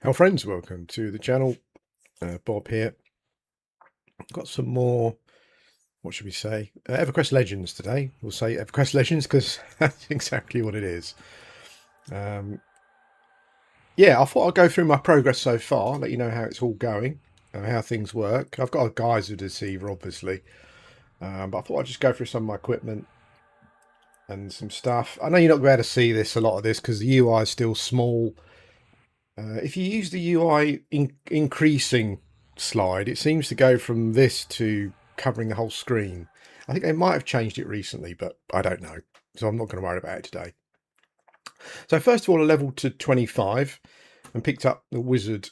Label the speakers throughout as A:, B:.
A: Hello friends, welcome to the channel. Bob here. Got some more, what should we say, Everquest Legends today. We'll say Everquest Legends because that's exactly what it is. Yeah, I thought I'd go through my progress so far, let you know how it's all going, how things work. I've got a geyser deceiver, obviously, but I thought I'd just go through some of my equipment and some stuff. I know you're not going to be able to see this, a lot of this, because the UI is still small. If you use the UI increasing slide, it seems to go from this to covering the whole screen. I think they might have changed it recently, but I don't know. So I'm not going to worry about it today. So first of all, I leveled to 25 and picked up the wizard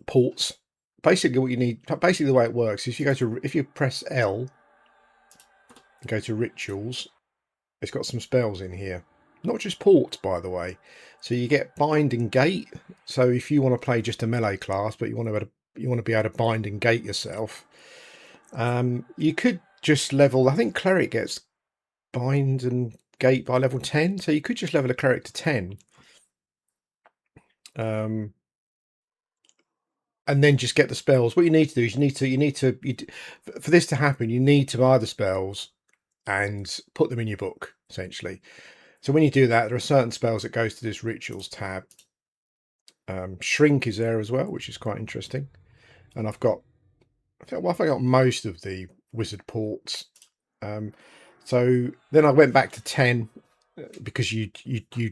A: ports. Basically what you need, basically the way it works is if you press L and go to rituals, it's got some spells in here. Not just ports, by the way. So you get bind and gate. So if you want to play just a melee class, but you want to be able to bind and gate yourself, you could just level. I think cleric gets bind and gate by level 10, so you could just level a cleric to 10, and then just get the spells. What you need to do is for this to happen, you need to buy the spells and put them in your book, essentially. So when you do that, there are certain spells that goes to this rituals tab. Shrink is there as well, which is quite interesting. And I think I got most of the wizard ports. So then I went back to 10 because you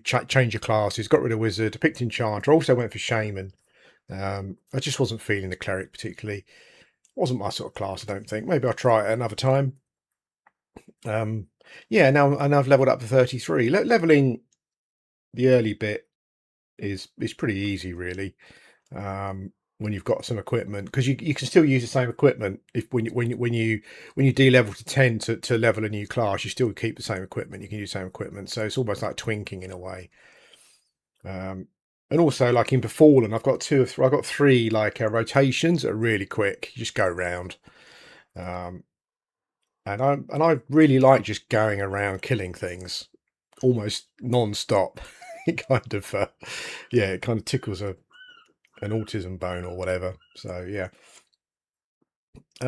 A: change your classes. Got rid of wizard, picked enchanter. Also went for shaman. I just wasn't feeling the cleric particularly. Wasn't my sort of class, I don't think. Maybe I'll try it another time. Yeah, now I've leveled up to 33. Leveling the early bit is pretty easy, really. When you've got some equipment, because you can still use the same equipment when you de-level to 10 to level a new class, you still keep the same equipment. You can use the same equipment, so it's almost like twinking in a way. And also, like in Befallen, I've got three like rotations that are really quick. You just go around. And I really like just going around killing things almost non-stop. It kind of yeah, it kind of tickles an autism bone or whatever. So yeah.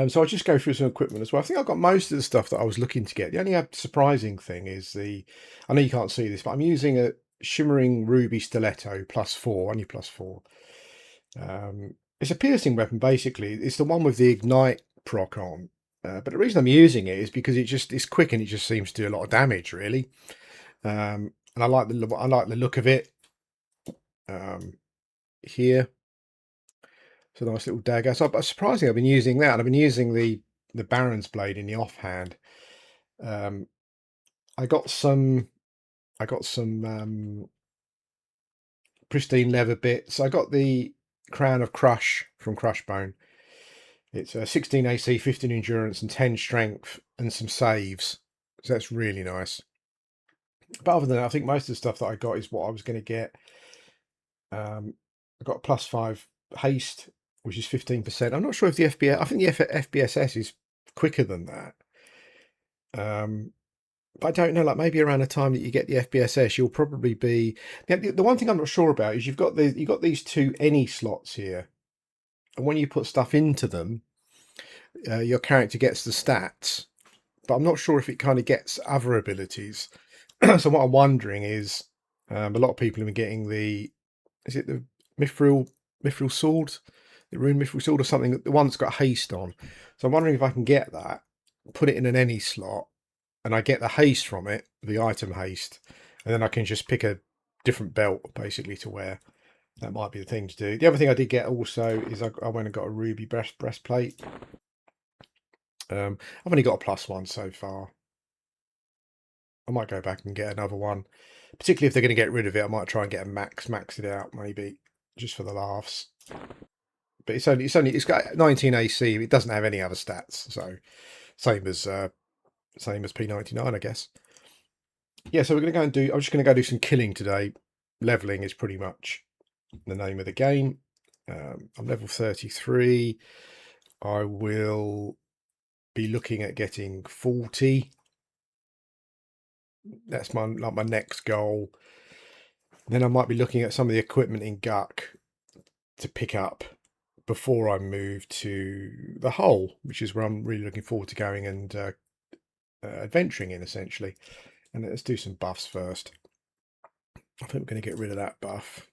A: So I'll just go through some equipment as well. I think I've got most of the stuff that I was looking to get. The only surprising thing is I know you can't see this, but I'm using a shimmering ruby stiletto +4, only +4. It's a piercing weapon, basically. It's the one with the ignite proc on. But the reason I'm using it is because it's quick and it just seems to do a lot of damage, really. And I like the look of it. Here, it's a nice little dagger. So, but surprisingly, I've been using that. I've been using the Baron's blade in the offhand. I got some pristine leather bits. I got the Crown of Crush from Crushbone. It's 16 AC, 15 endurance, and 10 strength, and some saves. So that's really nice. But other than that, I think most of the stuff that I got is what I was going to get. I got +5 haste, which is 15%. I'm not sure if the FPS. I think the FBSS is quicker than that. But I don't know. Like maybe around the time that you get the FBSS, you'll probably be. The one thing I'm not sure about is you've got these two any slots here, and when you put stuff into them, your character gets the stats. But I'm not sure if it kind of gets other abilities. So what I'm wondering is, a lot of people have been getting is it the Mithril sword, the rune Mithril sword or something, the one that's got haste on. So I'm wondering if I can get that, put it in an any slot, and I get the haste from it, the item haste, and then I can just pick a different belt basically to wear. That might be the thing to do. The other thing I did get also is I went and got a ruby breastplate. I've only got a +1 so far. I might go back and get another one, particularly if they're going to get rid of it. I might try and get a max it out, maybe just for the laughs. But it's got 19 AC. It doesn't have any other stats, so same as P99, I guess. Yeah, so we're going to go and I'm just going to go do some killing today. Leveling is pretty much the name of the game. I'm level 33. I will be looking at getting 40. That's my next goal. Then I might be looking at some of the equipment in GUK to pick up before I move to the hole, which is where I'm really looking forward to going and adventuring in, essentially. And let's do some buffs first. I think we're going to get rid of that buff.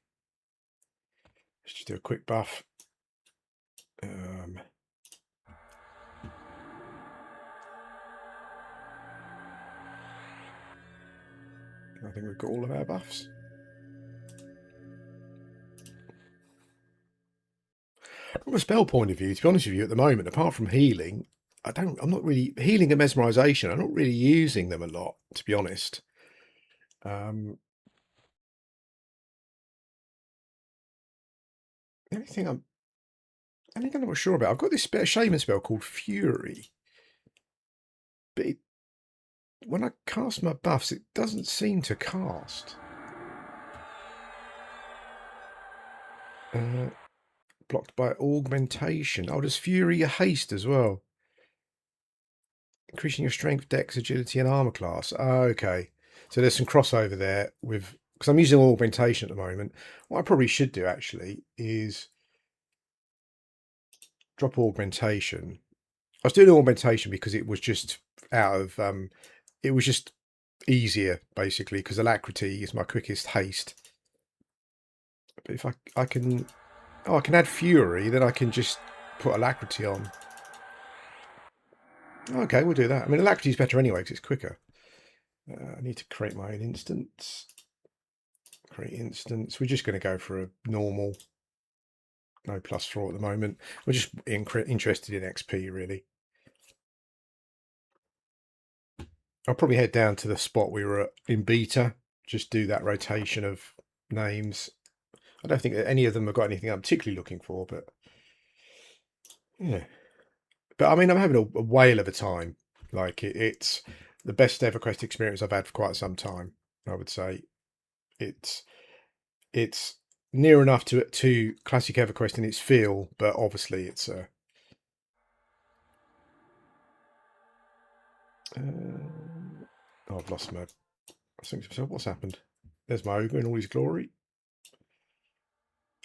A: Let's just do a quick buff. I think we've got all of our buffs. From a spell point of view, to be honest with you, at the moment, apart from healing, I'm not really healing and mesmerization. I'm not really using them a lot, to be honest. The only thing I'm not sure about, I've got this shaman spell called Fury, but when I cast my buffs, it doesn't seem to cast. Blocked by augmentation. Oh, does Fury a haste as well? Increasing your strength, dex, agility, and armor class. Oh, okay. So there's some crossover there with, because I'm using augmentation at the moment. What I probably should do actually is drop augmentation. I was doing augmentation because it was just out of, it was just easier basically because alacrity is my quickest haste. But if I can, oh, I can add Fury, then I can just put alacrity on. Okay, we'll do that. I mean, alacrity is better anyway because it's quicker. I need to create my own instance. Create instance. We're just going to go for a normal. No +4 at the moment. We're just interested in XP, really. I'll probably head down to the spot we were at in beta. Just do that rotation of names. I don't think that any of them have got anything I'm particularly looking for, but yeah. But I mean, I'm having a whale of a time. Like it's the best Everquest experience I've had for quite some time. I would say it's near enough to classic Everquest in its feel, but obviously it's a. Oh, I've lost my. I think to myself, what's happened? There's my Ogre in all his glory.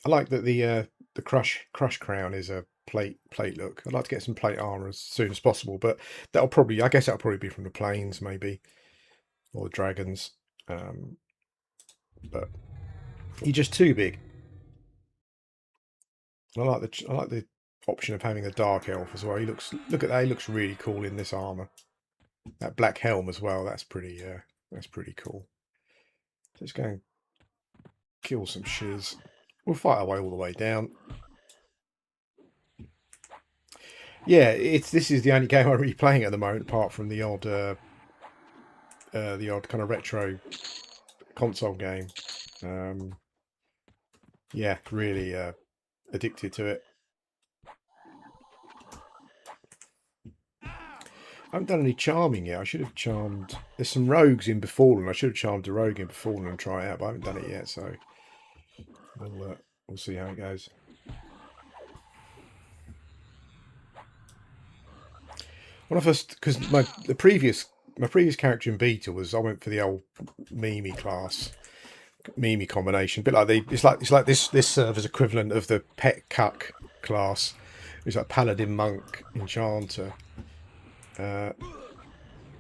A: I like that the crush crown is a plate look. I'd like to get some plate armor as soon as possible, but I guess that'll probably be from the planes maybe, or the dragons. But you're just too big. I like the option of having a dark elf as well. Look at that. He looks really cool in this armor. That black helm as well. That's pretty cool. Let's go and kill some shiz. We'll fight our way all the way down. Yeah, this is the only game I'm really playing at the moment, apart from the odd kind of retro console game. Yeah, really addicted to it. I haven't done any charming yet. I should have charmed. There's some rogues in Befallen. I should have charmed a rogue in Befallen and try it out, but I haven't done it yet. So we'll see how it goes. When I first, because my previous character in beta was, I went for the old Mimi class, Mimi combination, a bit like it's like this server's equivalent of the pet cuck class. It's like paladin, monk, enchanter. But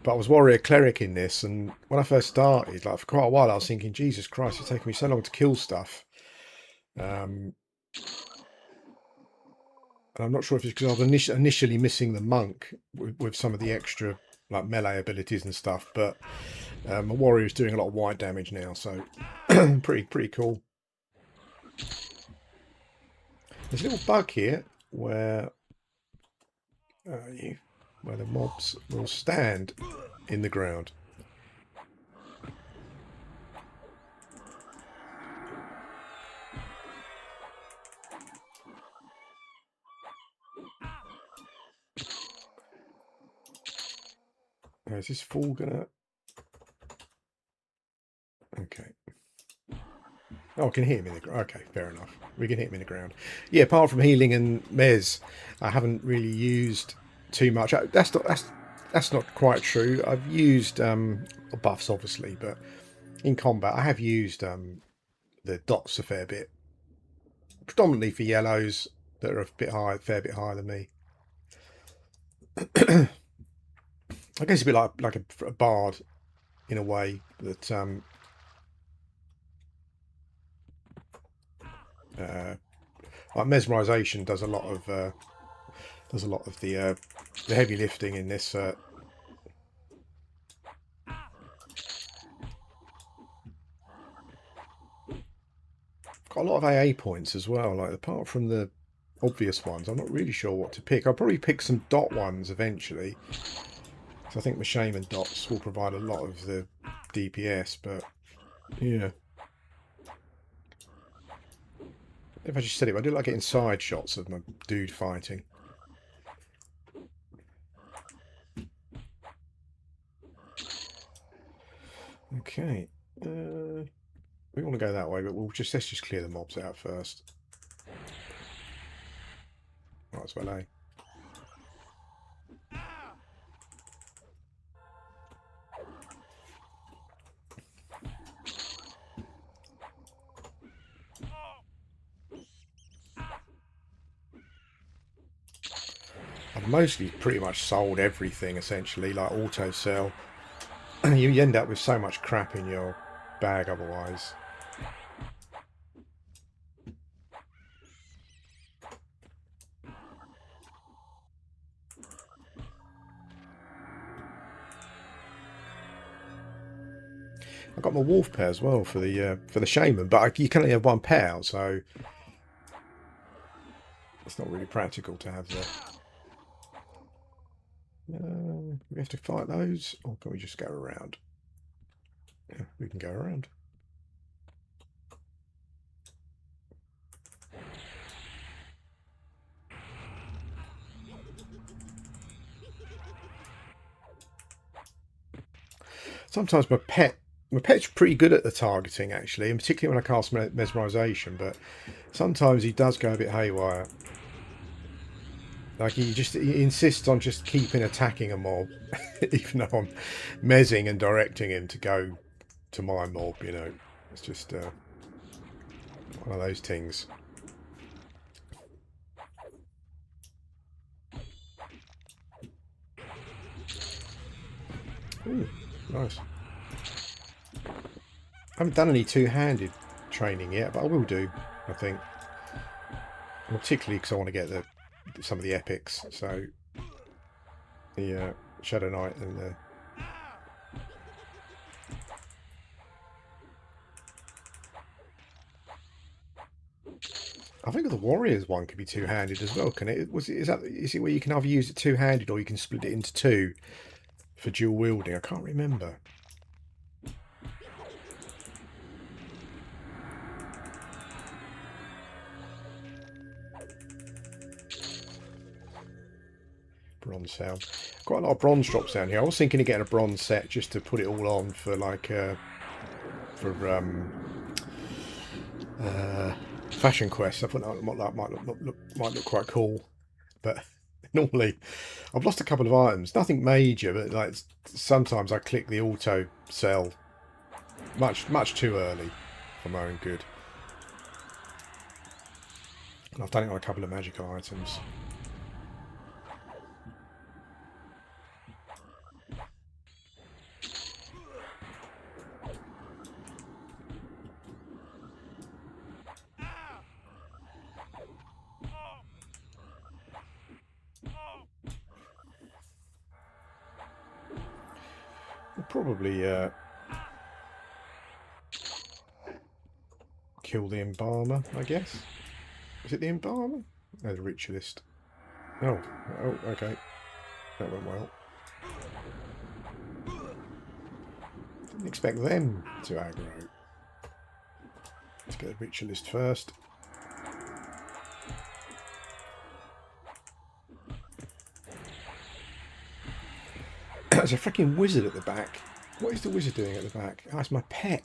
A: I was warrior cleric in this, and when I first started, like for quite a while, I was thinking, Jesus Christ, it's taking me so long to kill stuff. And I'm not sure if it's because I was initially missing the monk with some of the extra like melee abilities and stuff, but my warrior is doing a lot of white damage now, so pretty cool. There's a little bug here where the mobs will stand in the ground. Is this fool gonna... Okay. Oh, I can hit him in the ground. Okay, fair enough. We can hit him in the ground. Yeah, apart from healing and mez, I haven't really used too much. That's not quite true. I've used buffs, obviously, but in combat, I have used the dots a fair bit, predominantly for yellows that are a bit higher, fair bit higher than me. I guess it's a bit like a bard in a way that like mesmerization does a lot of the heavy lifting in this. Got a lot of AA points as well. Like apart from the obvious ones, I'm not really sure what to pick. I'll probably pick some dot ones eventually. So I think my shaman dots will provide a lot of the DPS, but yeah. If I just said it, I do like getting side shots of my dude fighting. Okay. We want to go that way, but let's just clear the mobs out first. Might as well, eh? I've mostly pretty much sold everything, essentially, like auto sell. You end up with so much crap in your bag otherwise. I got my wolf pair as well for the shaman, but you can only have one pair, so it's not really practical to have the. We have to fight those, or can we just go around? Yeah, we can go around. Sometimes my pet's pretty good at the targeting, actually, and particularly when I cast mesmerization, but sometimes he does go a bit haywire. Like he insists on just keeping attacking a mob, even though I'm mezzing and directing him to go to my mob, you know. It's just one of those things. Ooh, nice. I haven't done any two-handed training yet, but I will do, I think. Well, particularly because I want to get some of the epics. So the Shadow Knight and the I think the Warriors one could be two-handed as well. Can it? Is it where you can either use it two-handed or you can split it into two for dual wielding? I can't remember. Bronze sound. Quite a lot of bronze drops down here. I was thinking of getting a bronze set just to put it all on for like Fashion Quest. I thought that might look quite cool, but normally I've lost a couple of items. Nothing major, but like sometimes I click the auto sell much too early for my own good. And I've done it on a couple of magical items. We'll probably kill the embalmer, I guess. Is it the embalmer? No, the ritualist. Oh, okay. That went well. Didn't expect them to aggro. Let's get the ritualist first. There's a freaking wizard at the back. What is the wizard doing at the back? Oh, it's my pet.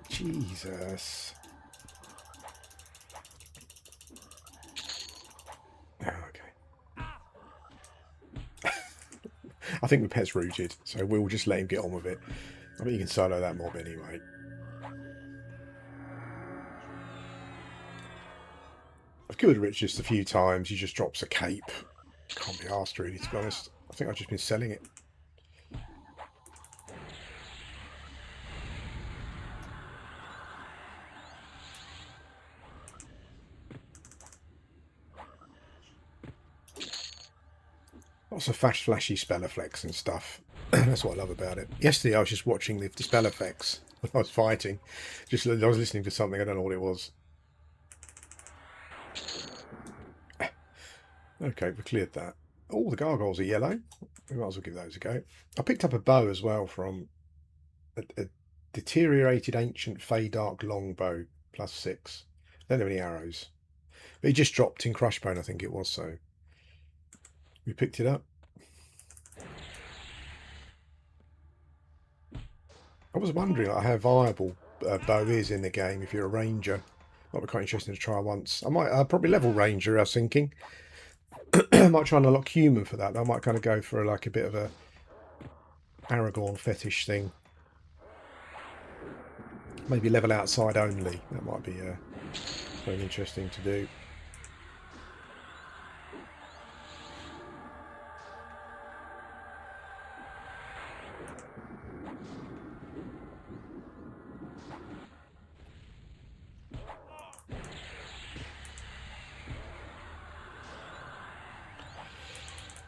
A: Jesus. Oh, okay. I think the pet's rooted, so we'll just let him get on with it. I mean, you can solo that mob anyway. I've killed Rich just a few times. He just drops a cape. Can't be asked, really, to be honest. I think I've just been selling it. Lots of flashy spell effects and stuff. That's what I love about it. Yesterday I was just watching the spell effects when I was fighting. I was listening to something, I don't know what it was. Okay, we cleared that. Oh, the gargoyles are yellow. We might as well give those a go. I picked up a bow as well from a deteriorated ancient Fey Dark longbow, +6. Don't have any arrows. But he just dropped in Crushbone, I think it was, so we picked it up. I was wondering how viable a bow is in the game if you're a ranger. Might be quite interesting to try once. I might probably level ranger, I was thinking. I might try and unlock human for that. I might kind of go for like a bit of a Aragorn fetish thing. Maybe level outside only. That might be very interesting to do.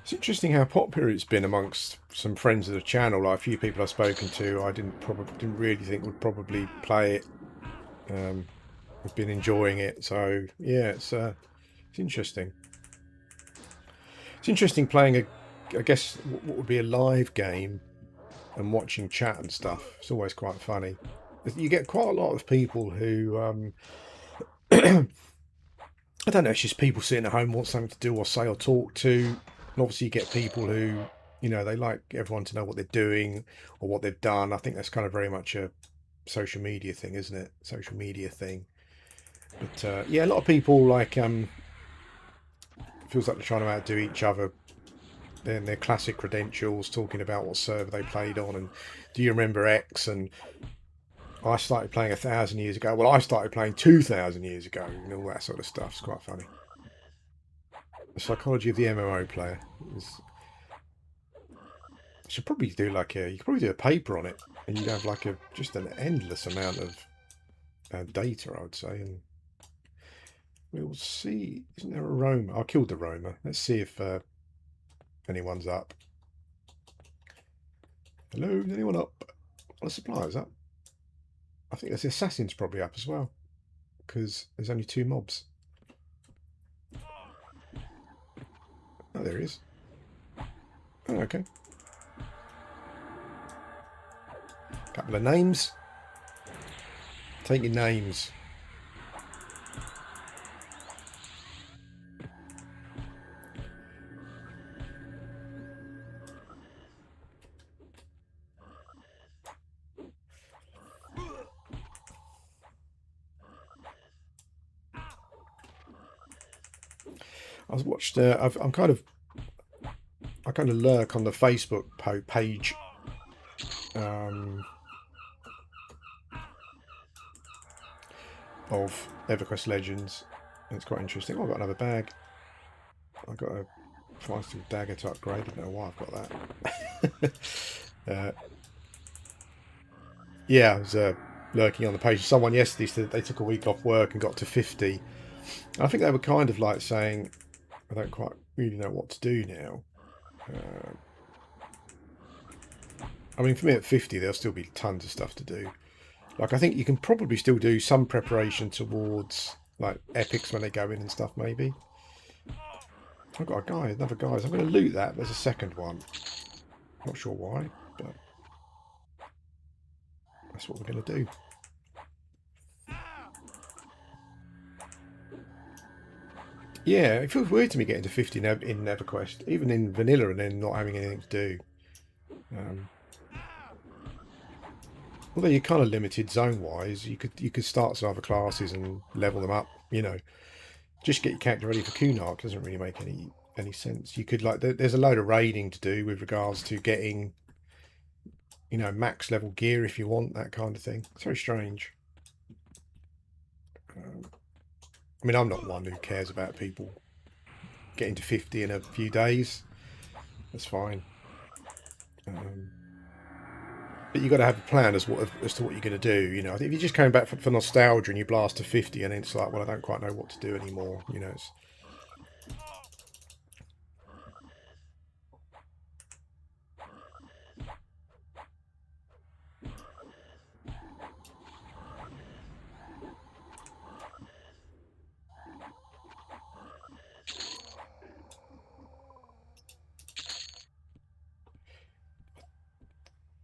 A: It's interesting how popular it's been amongst some friends of the channel. Like a few people I've spoken to, I didn't really think would probably play it. I've been enjoying it, so yeah, it's interesting. It's interesting playing I guess what would be a live game and watching chat and stuff. It's always quite funny. You get quite a lot of people who I don't know, it's just people sitting at home want something to do or say or talk to. And obviously you get people who, you know, they like everyone to know what they're doing or what they've done. I think that's kind of very much a social media thing, isn't it? Social media thing. But yeah, a lot of people like feels like they're trying to outdo each other. Then their classic credentials, talking about what server they played on and do you remember X, and I started playing 1,000 years ago. Well, I started playing 2,000 years ago, and all that sort of stuff. It's quite funny. The psychology of the MMO player is. I should probably do like you could probably do a paper on it, and you'd have like just an endless amount of data, I would say. And we'll see. Isn't there a Roma? I killed the Roma. Let's see if anyone's up. Hello, is anyone up? Are the suppliers up? I think the assassin's probably up as well, because there's only 2 mobs. Oh, there he is. Oh, okay. Couple of names. Take your names. I watched. I kind of lurk on the Facebook page. Of Everquest Legends. And it's quite interesting. Oh, I've got another bag. I've got a feisty dagger to upgrade. I don't know why I've got that. Yeah, I was lurking on the page. Someone yesterday said they took a week off work and got to 50. I think they were kind of like saying, I don't quite really know what to do now. I mean, for me at 50, there'll still be tons of stuff to do. Like, I think you can probably still do some preparation towards, like, epics when they go in and stuff, maybe. I've got a guy, another guy. So I'm going to loot that. There's a second one. Not sure why, but that's what we're going to do. Yeah, it feels weird to me getting to 50 in Everquest, even in vanilla, and then not having anything to do. Although you're kind of limited zone-wise, you could start some other classes and level them up. You know, just get your character ready for Kunark doesn't really make any sense. You could like there's a load of raiding to do with regards to getting, you know, max level gear if you want that kind of thing. It's very strange. I mean, I'm not one who cares about people getting to 50 in a few days. That's fine. But you've got to have a plan as to what you're going to do. You know, I think if you're just coming back for nostalgia and you blast to 50 and it's like, well, I don't quite know what to do anymore. You know, it's...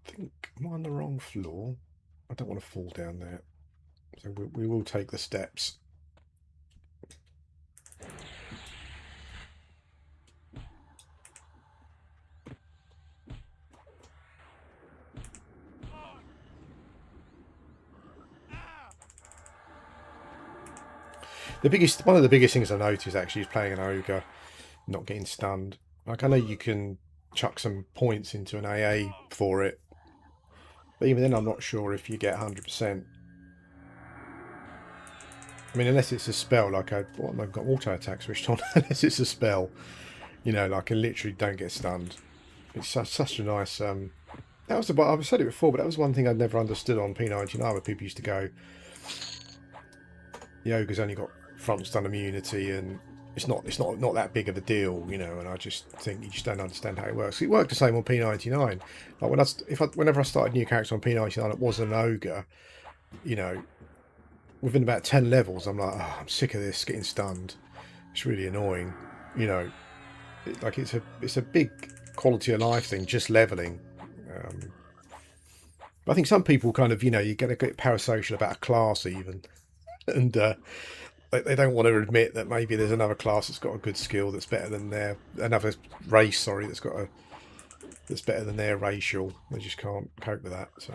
A: I think I'm on the wrong floor. I don't want to fall down there. So we will take the steps. One of the biggest things I noticed actually is playing an ogre, not getting stunned. Like, I know you can chuck some points into an AA for it, but even then I'm not sure if you get 100%. I mean, unless it's a spell, like I've got auto attack switched on. Unless it's a spell, you know, like I literally don't get stunned. It's such a nice. That was about. I've said it before, but that was one thing I'd never understood on P99, where people used to go, the ogre's only got front stun immunity, and it's not that big of a deal, you know. And I just think you just don't understand how it works. It worked the same on P99. Like whenever I started a new character on P99, it wasn't an ogre, you know. Within about 10 levels, I'm like, oh, I'm sick of this getting stunned. It's really annoying, you know. It's a big quality of life thing, just leveling. But I think some people kind of, you know, you get a bit parasocial about a class even, and they don't want to admit that maybe there's another class that's got a good skill that's better than another race, sorry, that's better than their racial. They just can't cope with that. So.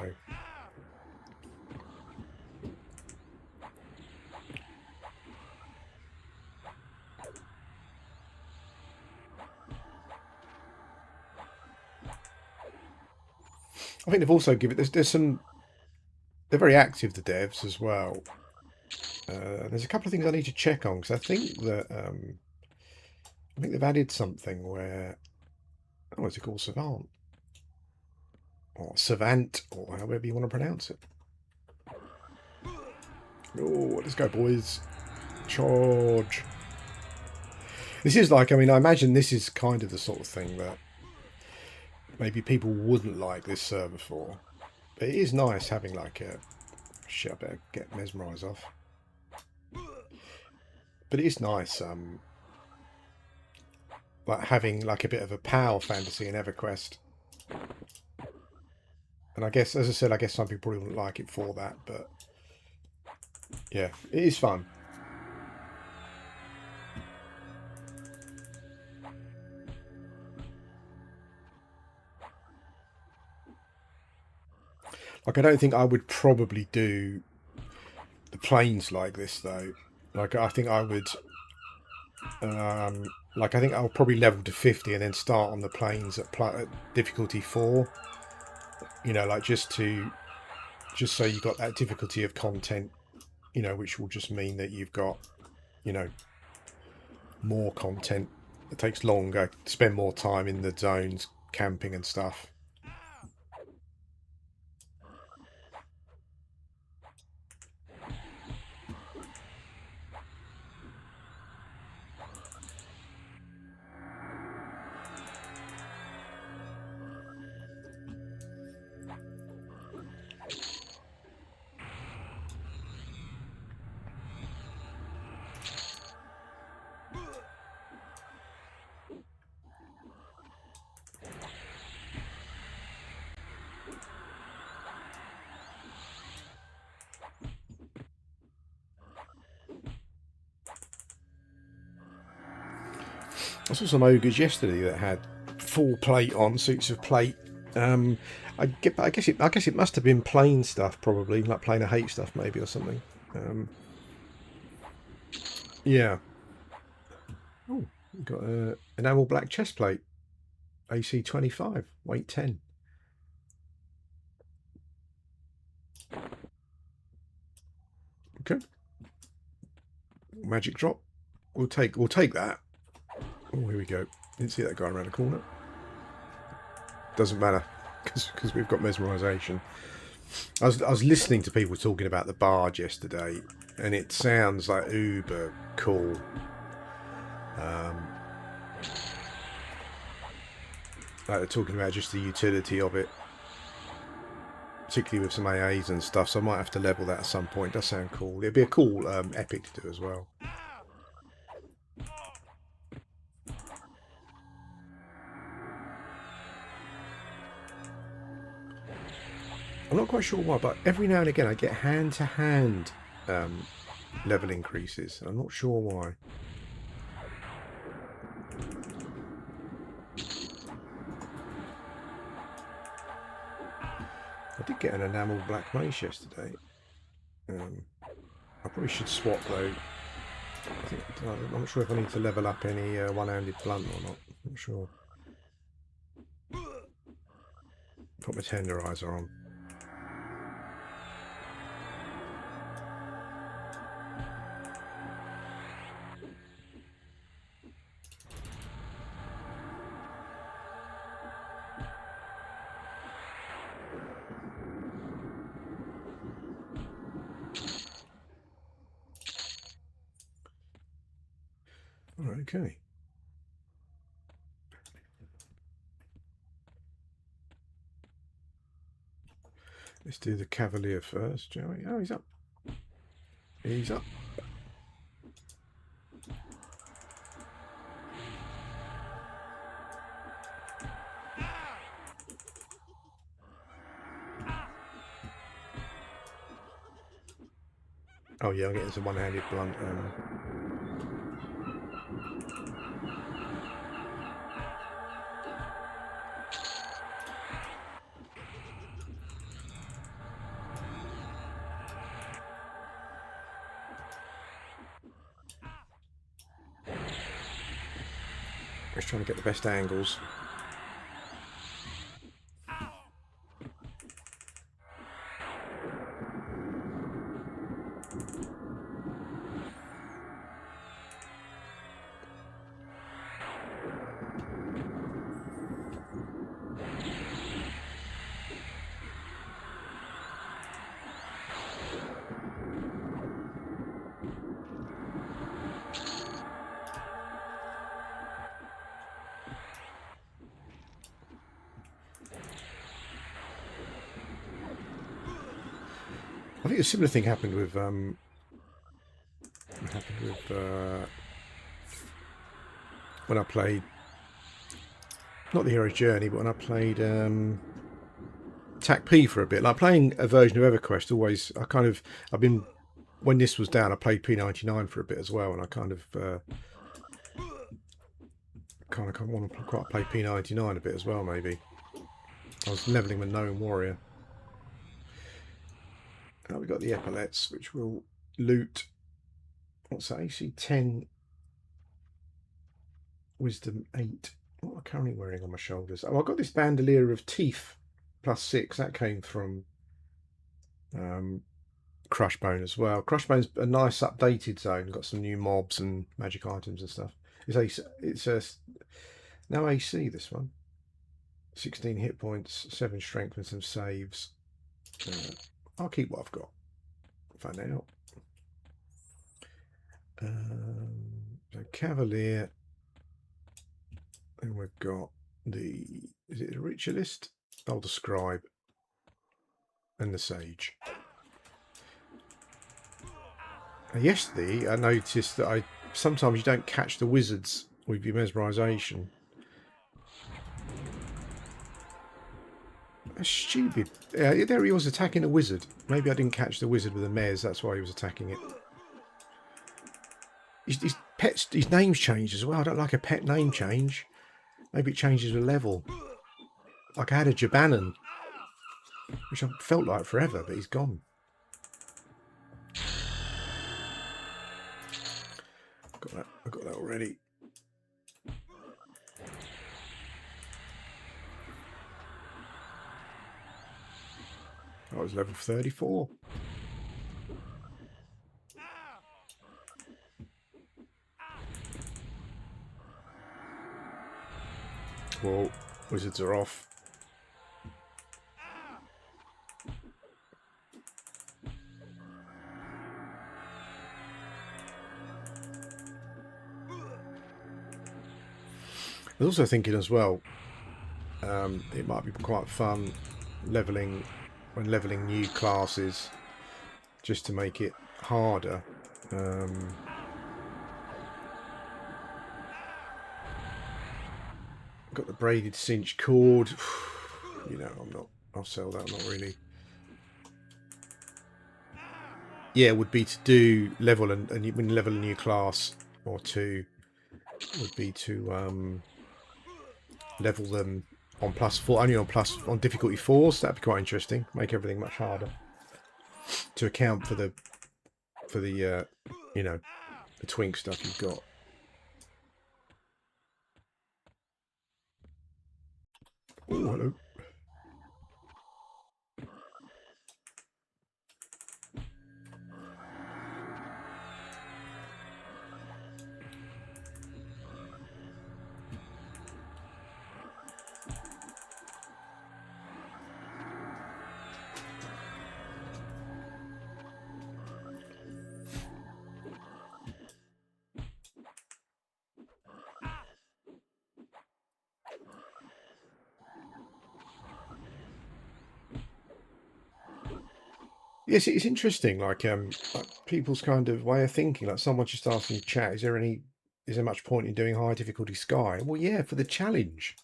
A: I think they've also given there's some. They're very active, the devs as well. There's a couple of things I need to check on because I think that I think they've added something where what's it called, Savant or Savant or however you want to pronounce it. Oh, let's go, boys! Charge! This is like, I mean, I imagine this is kind of the sort of thing that maybe people wouldn't like this server for. But it is nice having like a... Shit, I better get Mesmerise off. But it is nice, like having like a bit of a power fantasy in Everquest. And I guess, as I said, I guess some people probably wouldn't like it for that, but yeah, it is fun. Like, I don't think I would probably do the planes like this though. Like, I think I would, like, I think I'll probably level to 50 and then start on the planes at difficulty 4. You know, like just so you got that difficulty of content, you know, which will just mean that you've got, you know, more content. It takes longer, spend more time in the zones, camping and stuff. I saw some ogres yesterday that had full plate on, suits of plate. I guess it must have been plain stuff, probably like plain of hate stuff, maybe, or something. Yeah. Oh, got an enamel black chest plate, AC 25, weight 10. Okay. Magic drop. We'll take that. Oh, here we go. Didn't see that guy around the corner. Doesn't matter because we've got mesmerisation. I was listening to people talking about the barge yesterday, and it sounds like uber cool. Like they're talking about just the utility of it, particularly with some AAs and stuff. So I might have to level that at some point. It does sound cool. It'd be a cool epic to do as well. I'm not quite sure why, but every now and again I get hand-to-hand level increases. I'm not sure why. I did get an enamel black mace yesterday. I probably should swap though. I'm not sure if I need to level up any one-handed blunt or not. I'm not sure. Put my tenderizer on. Okay. Let's do the Cavalier first, shall we? Oh, he's up. He's up. Oh yeah, I'm getting some one-handed blunt. Just trying to get the best angles. I think a similar thing happened with when I played not the Hero's Journey, but when I played TAC P for a bit. Like playing a version of Everquest, always I've been when this was down, I played P99 for a bit as well, and I kind of want to quite play P99 a bit as well. Maybe I was leveling with Gnome Warrior. Now we've got the epaulets, which will loot. What's that? AC 10, Wisdom 8. What am I currently wearing on my shoulders? Oh, I got this bandolier of teeth +6. That came from Crushbone as well. Crushbone's a nice updated zone. Got some new mobs and magic items and stuff. It's no AC, this one. 16 hit points, 7 strength and some saves. I'll keep what I've got for now. So Cavalier, and we've got is it the Ritualist? Oh, the Scribe and the Sage. Yesterday I noticed that sometimes you don't catch the wizards with your mesmerisation. That's stupid. Yeah, there he was attacking a wizard. Maybe I didn't catch the wizard with the mares, that's why he was attacking it. His name's changed as well. I don't like a pet name change. Maybe it changes the level. Like I had a Jabanan, which I felt like forever, but he's gone. I got that already. I was level 34. Well, wizards are off. I was also thinking as well, it might be quite fun leveling new classes, just to make it harder. Got the braided cinch cord. You know, I'll sell that. Not really. Yeah, it would be to do level and when you level a new class or two, would be to level them on +4, only on difficulty 4s. That'd be quite interesting. Make everything much harder to account for the you know, the twink stuff you've got. Oh, hello. Yes, it's interesting. Like people's kind of way of thinking. Like someone just asking chat, is there much point in doing high difficulty Sky? Well, yeah, for the challenge.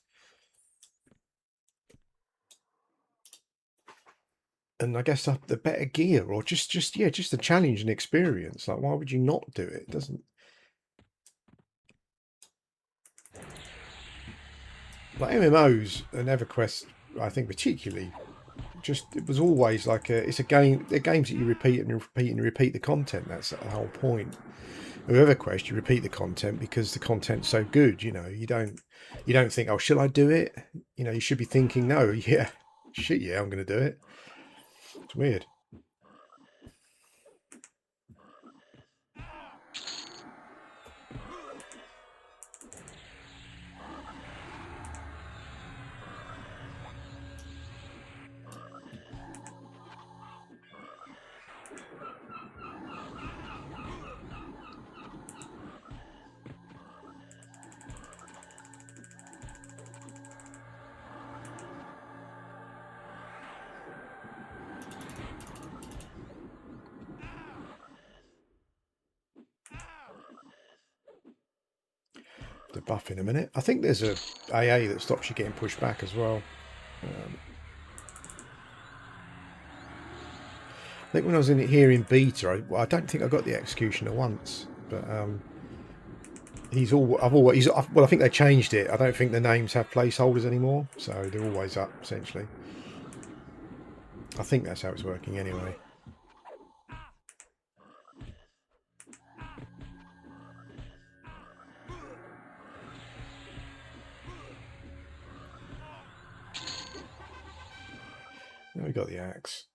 A: And I guess the better gear, or just the challenge and experience. Like, why would you not do it? It doesn't. Like MMOs and Everquest, I think particularly, it was always like it's a game. They're games that you repeat and repeat and repeat the content. That's the whole point. With Everquest, you repeat the content because the content's so good. You know, you don't think, oh, shall I do it? You know, you should be thinking, no, yeah, shit, yeah, I'm going to do it. It's weird. The buff in a minute. I think there's a AA that stops you getting pushed back as well. I think when I was in here in beta, I don't think I got the Executioner once, but well, I think they changed it. I don't think the names have placeholders anymore, so they're always up essentially. I think that's how it's working anyway. Now we got the axe.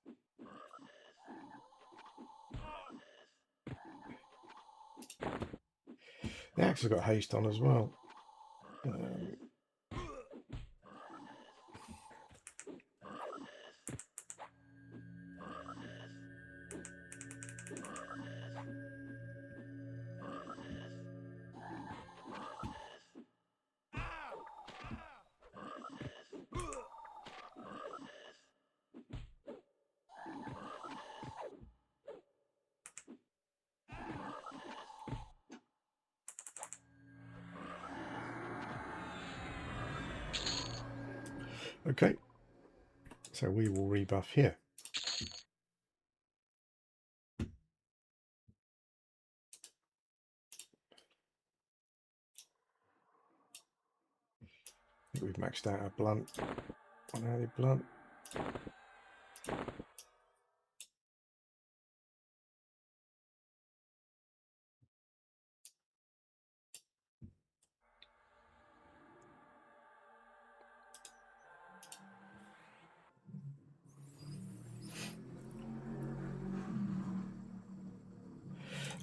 A: The axe has got haste on as well. Okay, so we will rebuff here. I think we've maxed out our blunt on added blunt.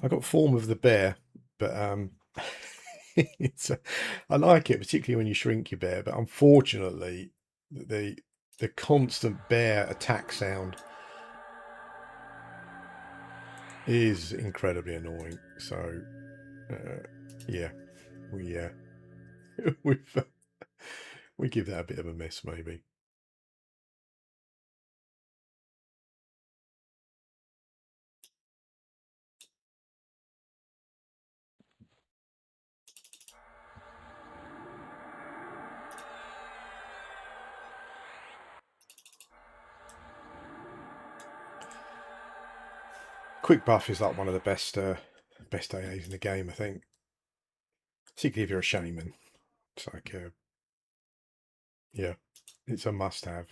A: I got Form of the Bear, but I like it, particularly when you shrink your bear, but unfortunately, the constant bear attack sound is incredibly annoying. So, yeah, we we give that a bit of a miss, maybe. Quick buff is like one of the best AAs in the game, I think. Particularly if you're a shaman. It's like, yeah, it's a must-have.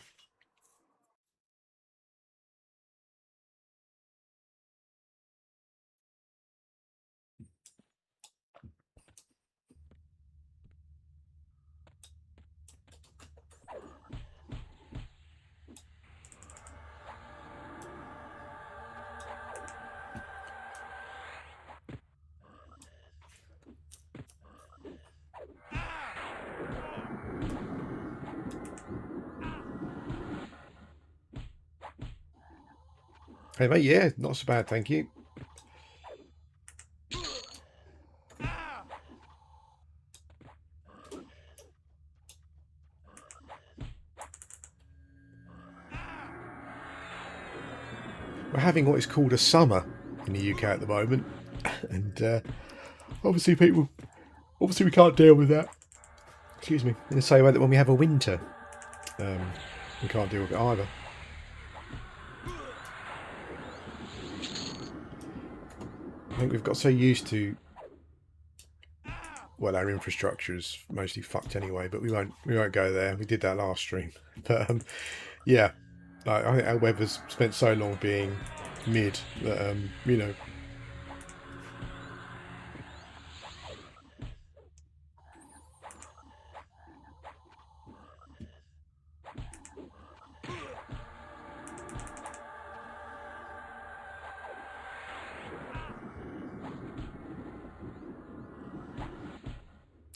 A: Hey mate, yeah, not so bad, thank you. We're having what is called a summer in the UK at the moment, and obviously we can't deal with that. Excuse me. In the same way that when we have a winter, we can't deal with it either. I think we've got so used to, well, our infrastructure is mostly fucked anyway, but we won't go there. We did that last stream, but yeah, I think our weather's spent so long being mid that you know.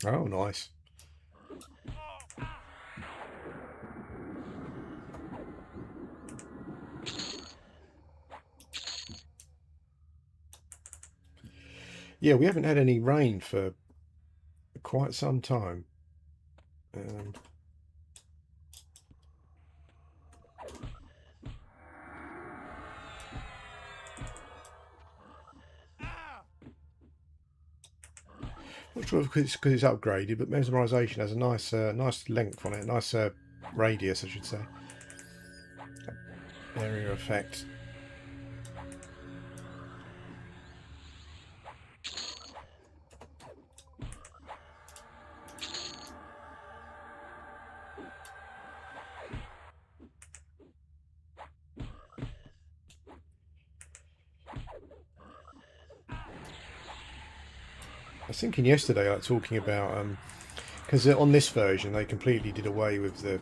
A: Oh, nice. Yeah, we haven't had any rain for quite some time. Not sure if it's because it's upgraded, but mesmerization has a nice, nice length on it, nice radius, I should say. Area effect. I was thinking yesterday, like talking about, because on this version they completely did away with the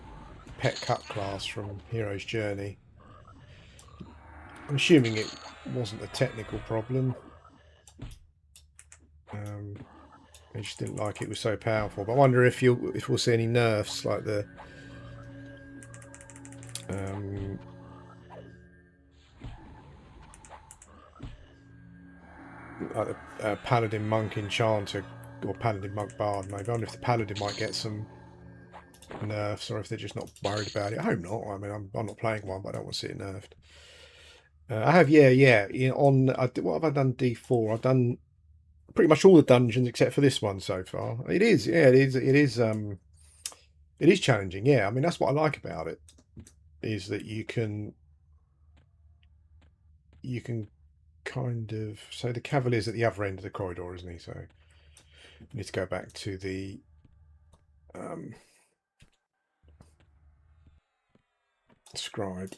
A: pet cut class from Hero's Journey. I'm assuming it wasn't a technical problem. I just didn't like it was so powerful. But I wonder if we'll see any nerfs like the Paladin Monk Enchanter or Paladin Monk Bard. Maybe I wonder if the Paladin might get some nerfs, or if they're just not worried about it. I hope not. I mean, I'm not playing one, but I don't want to see it nerfed. I have, yeah. You know, what have I done? D4. I've done pretty much all the dungeons except for this one so far. It is, yeah, it is challenging. Yeah, I mean that's what I like about it, is that you can kind of, so the Cavalier's at the other end of the corridor, isn't he? So you need to go back to the scribe.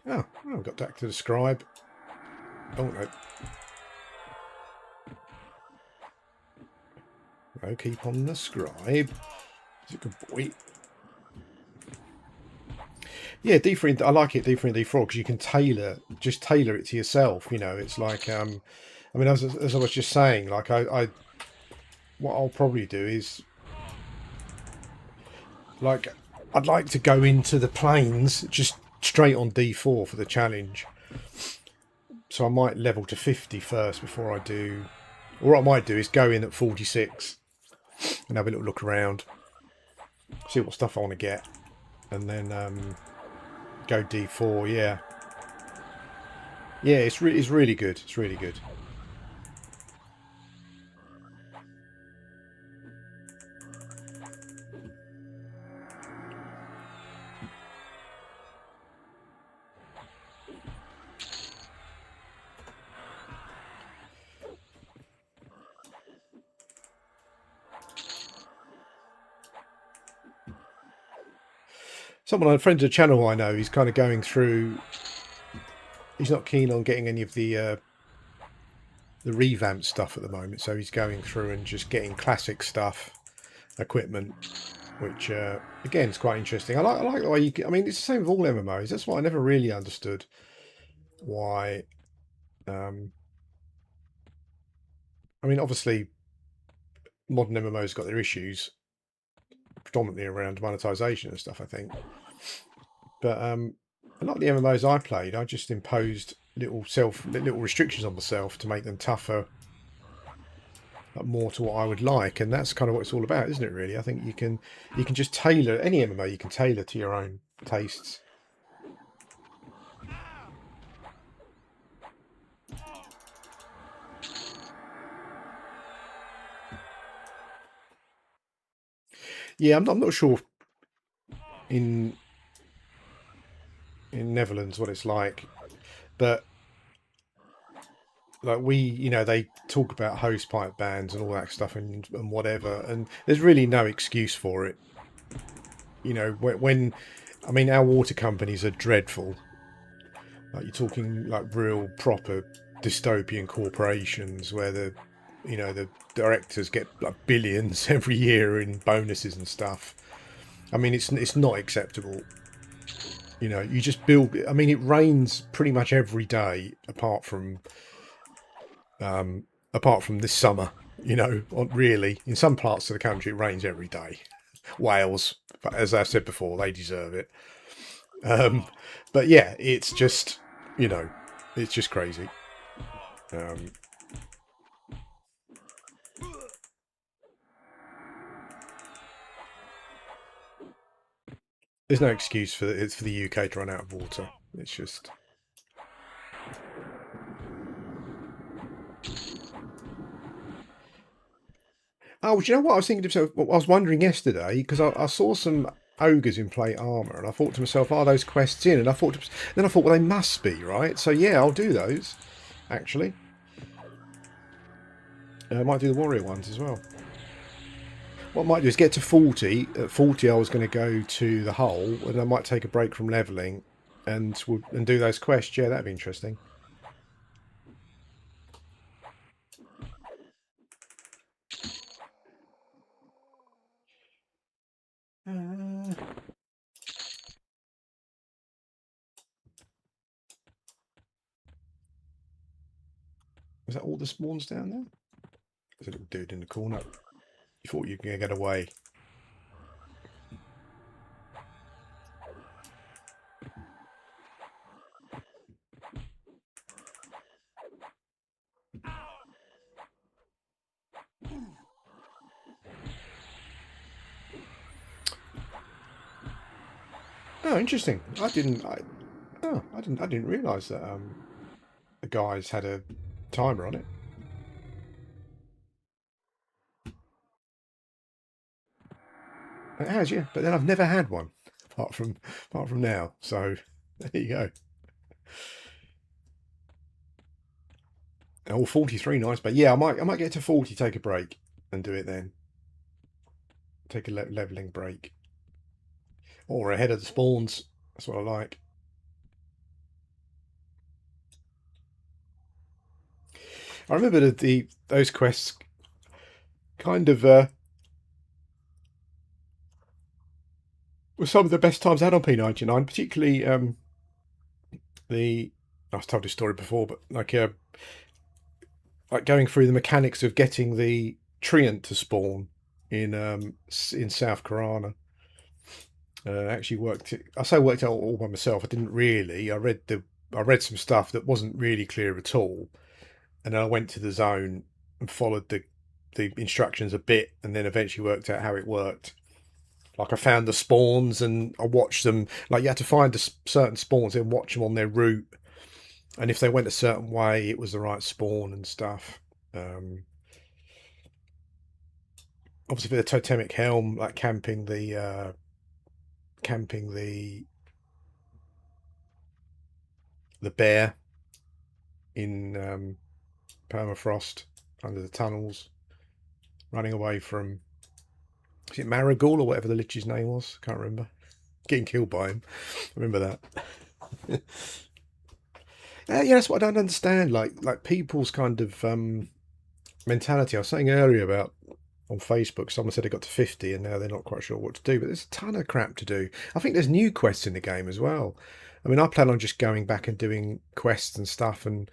A: Oh, I've got back to the scribe. Oh no. No, keep on the scribe. He's a good boy. Yeah, D3. I like it D3 and D4 because you can tailor it to yourself. You know, it's like I mean, as I was just saying, like I what I'll probably do is like I'd like to go into the plains just straight on D4 for the challenge. So I might level to 50 first before I do. Or what I might do is go in at 46 and have a little look around, see what stuff I want to get, and then go D4. Yeah, yeah, it's really good. It's really good. Someone, a friend of the channel I know, he's kind of going through. He's not keen on getting any of the revamped stuff at the moment, so he's going through and just getting classic stuff, equipment, which again is quite interesting. I like the way you. I mean, it's the same with all MMOs. That's why I never really understood why. Um, I mean, obviously, modern MMOs got their issues, predominantly around monetization and stuff, I think. But a lot of the MMOs I played, I just imposed little restrictions on myself to make them tougher, like more to what I would like, and that's kind of what it's all about, isn't it? Really, I think you can just tailor any MMO. You can tailor to your own tastes. Yeah, I'm not sure in Netherlands what it's like, but like they talk about hosepipe bans and all that stuff and whatever, and there's really no excuse for it. You know, when I mean, our water companies are dreadful. Like you're talking like real proper dystopian corporations where the directors get like billions every year in bonuses and stuff. I mean, it's not acceptable. You know, you just build. I mean, it rains pretty much every day apart from this summer. You know, really, in some parts of the country, it rains every day. Wales, as I said before, they deserve it. But yeah, it's just it's just crazy. Um, there's no excuse for it's for the UK to run out of water. It's just. Oh, do you know what I was thinking to myself? I was wondering yesterday because I saw some ogres in plate armor, and I thought to myself, "Are those quests in?" And then I thought, well, they must be, right? So yeah, I'll do those. Actually, I might do the warrior ones as well. What I might do is get to 40. At 40, I was going to go to the hole, and I might take a break from leveling, and do those quests. Yeah, that'd be interesting. Uh, is that all the spawns down there? There's a little dude in the corner. You thought you were going to get away. Oh, interesting. I didn't realise that the guys had a timer on it. It has, yeah. But then I've never had one apart from now. So there you go. Oh, 43, nice. But yeah, I might get to 40, take a break, and do it then. Take a leveling break, or ahead of the spawns. That's what I like. I remember those quests kind of were some of the best times I had on P99, particularly the. I've told this story before, but like going through the mechanics of getting the treant to spawn in South Karana. Actually worked it. I say worked out all by myself. I didn't really. I read some stuff that wasn't really clear at all, and then I went to the zone and followed the instructions a bit, and then eventually worked out how it worked. Like I found the spawns and I watched them. Like you had to find certain spawns and watch them on their route, and if they went a certain way, it was the right spawn and stuff. Obviously, for the totemic helm, like camping the bear in permafrost under the tunnels, running away from, is it Marigold or whatever the Lich's name was? Can't remember. Getting killed by him. I remember that. Yeah, that's what I don't understand. Like people's kind of mentality. I was saying earlier about on Facebook, someone said they got to 50 and now they're not quite sure what to do. But there's a ton of crap to do. I think there's new quests in the game as well. I mean, I plan on just going back and doing quests and stuff, and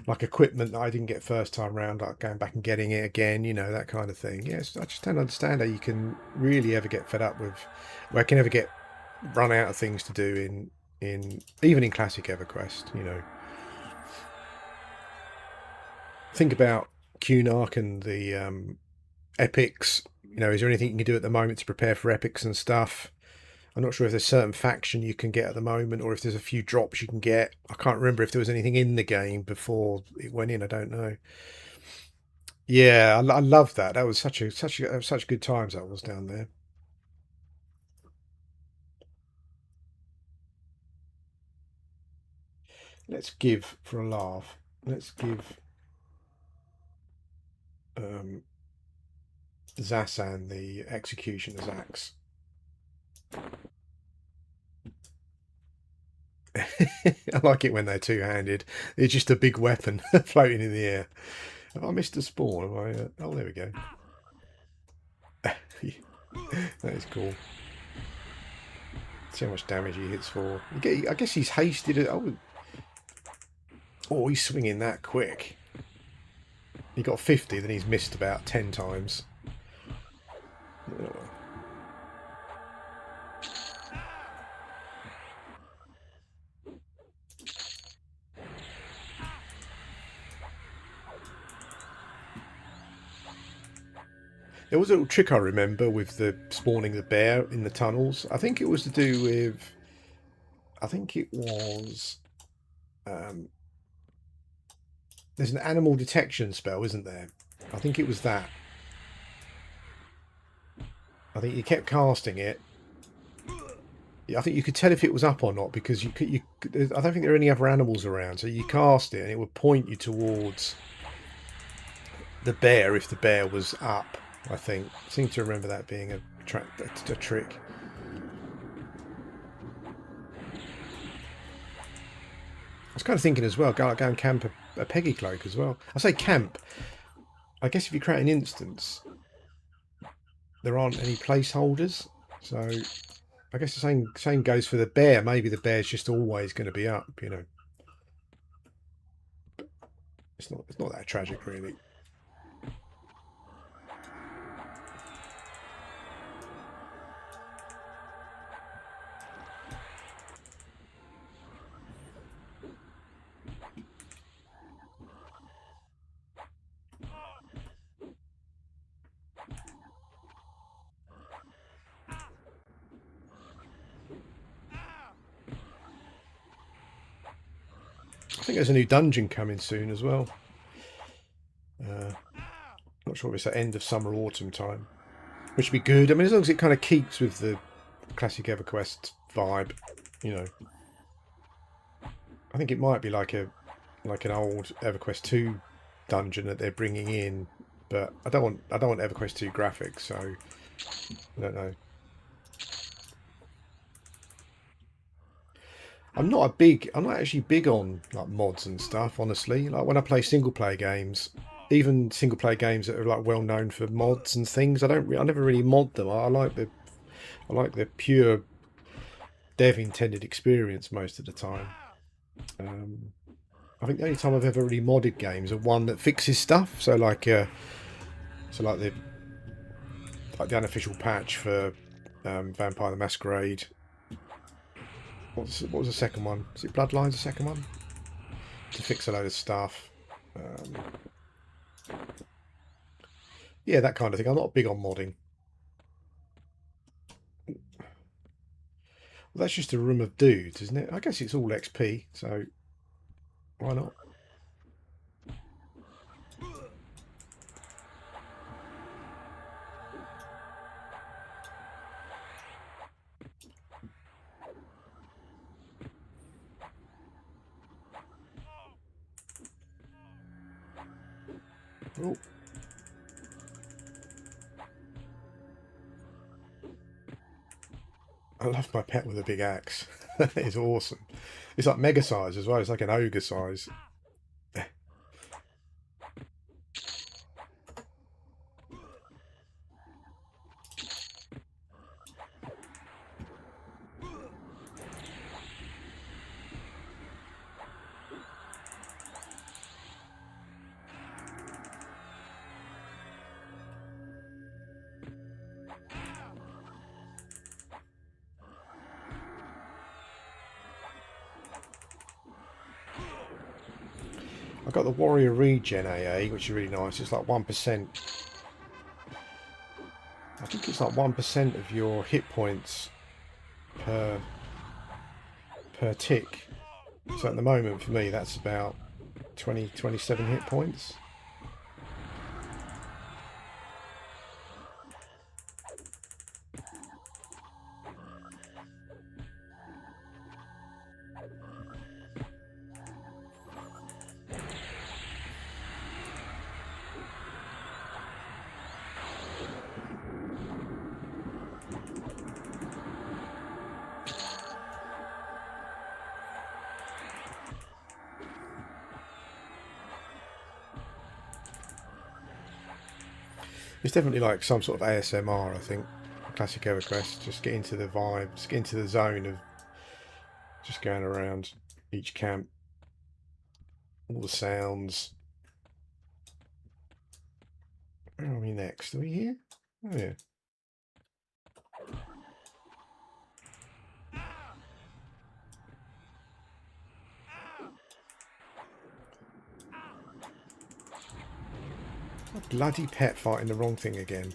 A: like equipment that I didn't get first time round, like going back and getting it again, you know, that kind of thing. Yes, I just don't understand how you can really ever get fed up with, where I can ever get run out of things to do in even in classic EverQuest, you know. Think about QNARC and the epics. You know, is there anything you can do at the moment to prepare for epics and stuff? I'm not sure if there's a certain faction you can get at the moment, or if there's a few drops you can get. I can't remember if there was anything in the game before it went in. I don't know. Yeah, I love that. That was such good times that was down there. Let's give for a laugh. Let's give Zasan the executioner's axe. I like it when they're two-handed. It's just a big weapon floating in the air. Have I missed a spawn? Have I? Oh, there we go. That is cool. See how much damage he hits for. I guess he's hasted it. Oh, he's swinging that quick. He got 50, then he's missed about 10 times. Oh. There was a little trick I remember with the spawning the bear in the tunnels. I think it was to do with... I think it was... there's an animal detection spell, isn't there? I think it was that. I think you kept casting it. I think you could tell if it was up or not, because I don't think there are any other animals around. So you cast it and it would point you towards the bear if the bear was up. I seem to remember that being a trick. I was kind of thinking as well, go and camp a Peggy cloak as well. I say camp. I guess if you create an instance, there aren't any placeholders. So I guess the same goes for the bear. Maybe the bear's just always going to be up, you know. But it's not that tragic, really. I think there's a new dungeon coming soon as well. Not sure if it's at end of summer or autumn time, which would be good. I mean, as long as it kind of keeps with the classic EverQuest vibe, you know. I think it might be like an old EverQuest 2 dungeon that they're bringing in, but I don't want EverQuest 2 graphics, so I don't know. I'm not actually big on like mods and stuff, honestly. Like when I play single player games, even single player games that are like well known for mods and things, I never really mod them. I like the pure dev intended experience most of the time. I think the only time I've ever really modded games are one that fixes stuff. So like the unofficial patch for Vampire the Masquerade. What was the second one? Is it Bloodlines, the second one? To fix a load of stuff. Yeah, that kind of thing. I'm not big on modding. Well, that's just a room of dudes, isn't it? I guess it's all XP, so why not? Oh. I love my pet with a big axe. That is awesome. It's like mega size as well. It's like an ogre size. I've got the Warrior Regen AA, which is really nice. It's like 1%. I think it's like 1% of your hit points per tick. So at the moment, for me, that's about 27 hit points. It's definitely like some sort of ASMR, I think. Classic Everquest. Just get into the vibe, just get into the zone of just going around each camp. All the sounds. Where are we next? Are we here? Oh, yeah. A bloody pet fighting the wrong thing again.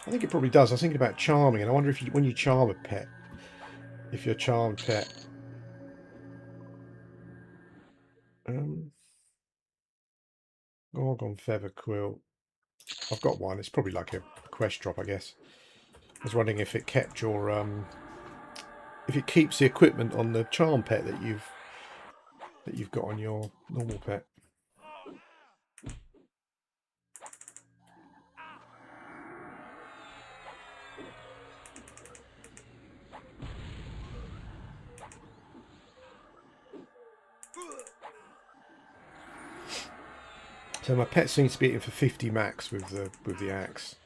A: I think it probably does. I was thinking about charming, and I wonder if when you charm a pet, if you're a charmed pet. Gorgon feather quilt. I've got one. It's probably like a quest drop, I guess. I was wondering if it kept your if it keeps the equipment on the charm pet that you've got on your normal pet. So my pet seems to be hitting for 50 max with the axe.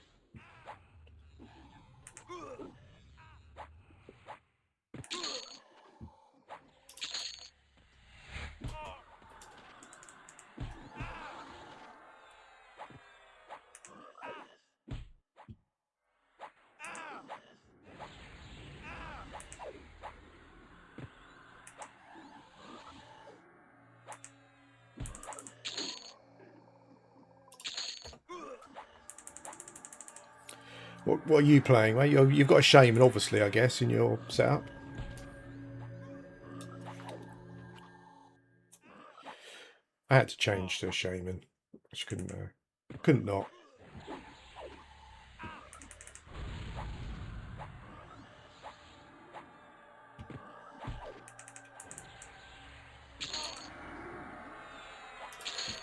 A: What are you playing, mate? You've got a shaman, obviously, I guess, in your setup. I had to change to a shaman. I just couldn't not.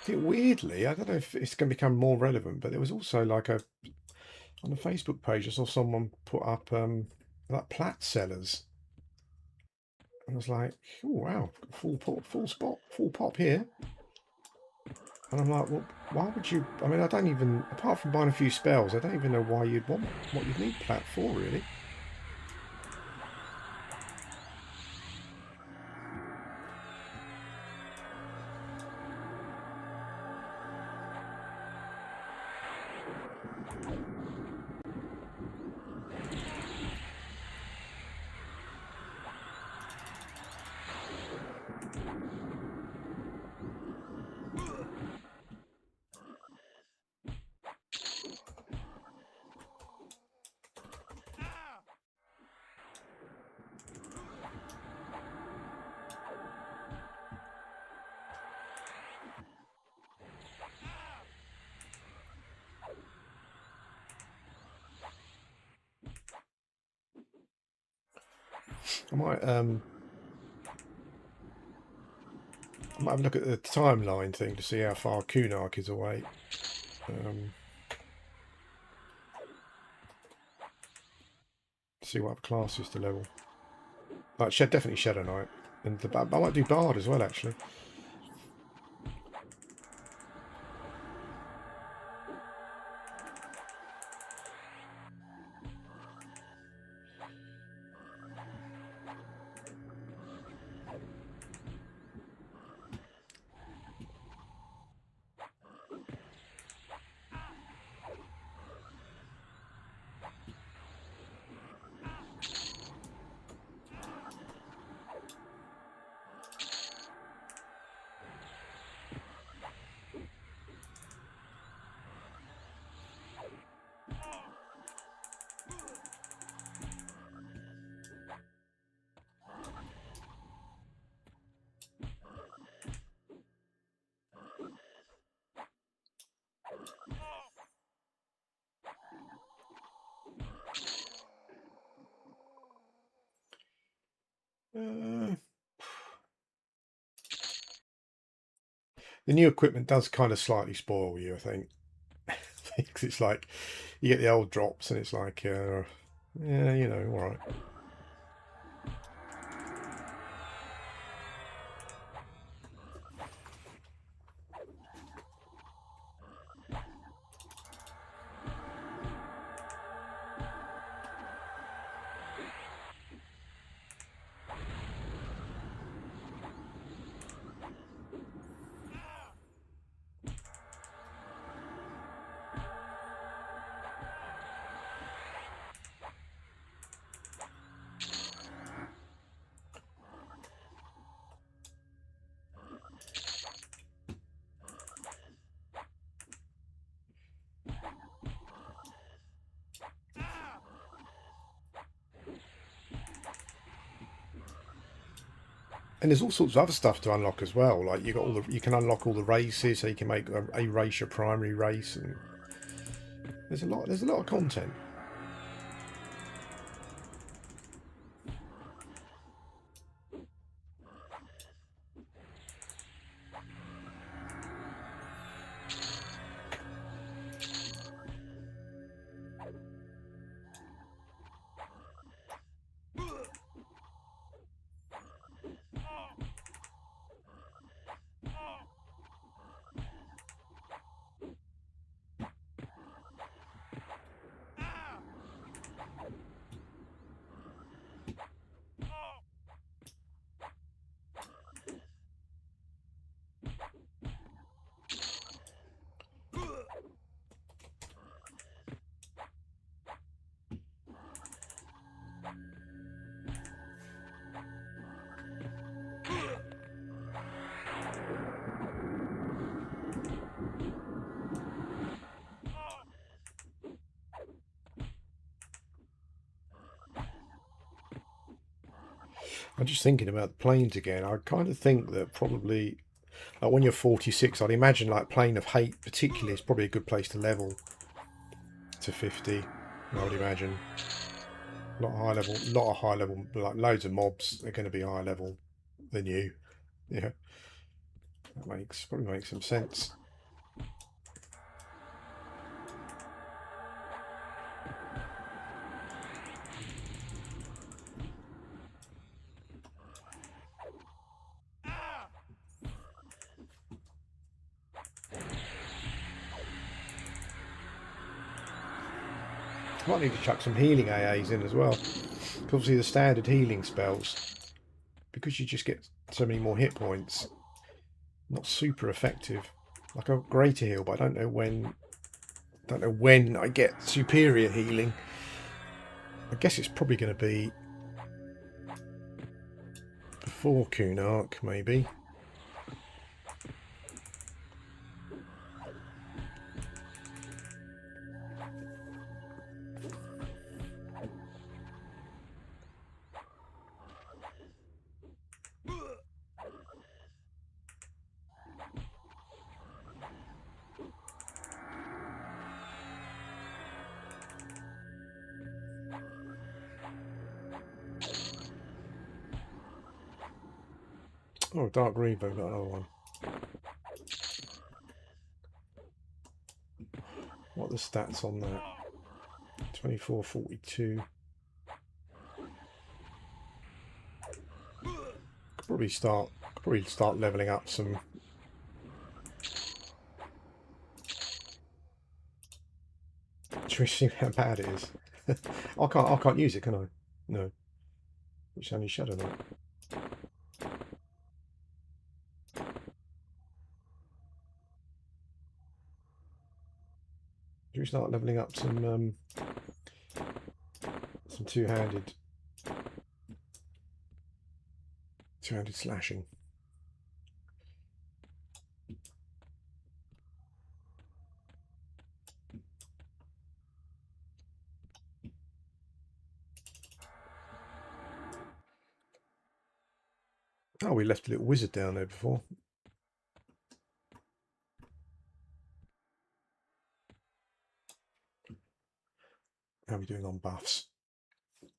A: Weirdly, I don't know if it's going to become more relevant, but there was also like on the Facebook page, I saw someone put up like plat sellers. I was like, oh wow, full pop here. And I'm like, well, why would you? I mean, I don't even, apart from buying a few spells, I don't even know why you'd want what you'd need plat for, really. I might have a look at the timeline thing to see how far Kunark is away. See what classes to level. Like definitely Shadow Knight, and I might do Bard as well, actually. The new equipment does kind of slightly spoil you, I think. Because it's like you get the old drops and it's like, yeah, you know, all right. And there's all sorts of other stuff to unlock as well. Like you got all the, you can unlock all the races, so you can make a race your primary race, and there's a lot. There's a lot of content. I'm just thinking about the planes again. I kind of think that probably like when you're 46, I'd imagine like Plane of Hate particularly is probably a good place to level to 50. I would imagine. A lot of high level, like loads of mobs are going to be higher level than you. Yeah, that probably makes some sense. Might need to chuck some healing AAs in as well. Obviously the standard healing spells, because you just get so many more hit points, not super effective. Like a greater heal, but I don't know when I get superior healing. I guess it's probably going to be before Kunark, maybe. Oh, Dark Revo, got another one. What are the stats on that? 24, 42. Could probably start leveling up some. Should we see how bad it is? I can't use it, can I? No. It's only Shadow Knight. Should we start leveling up some two-handed slashing? Oh, we left a little wizard down there before. How are we doing on buffs?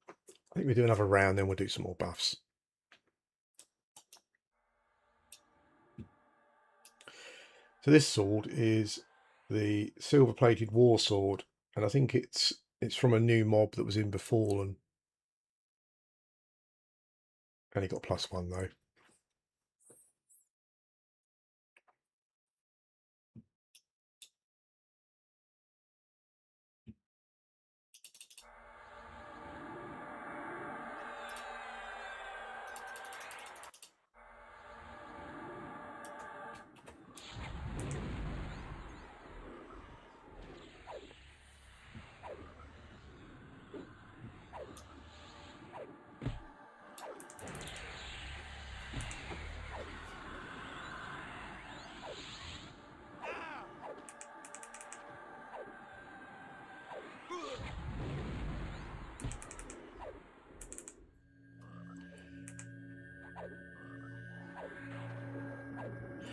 A: I think we do another round, then we'll do some more buffs. So this sword is the silver-plated war sword, and I think it's from a new mob that was in Befallen. Only got +1 though.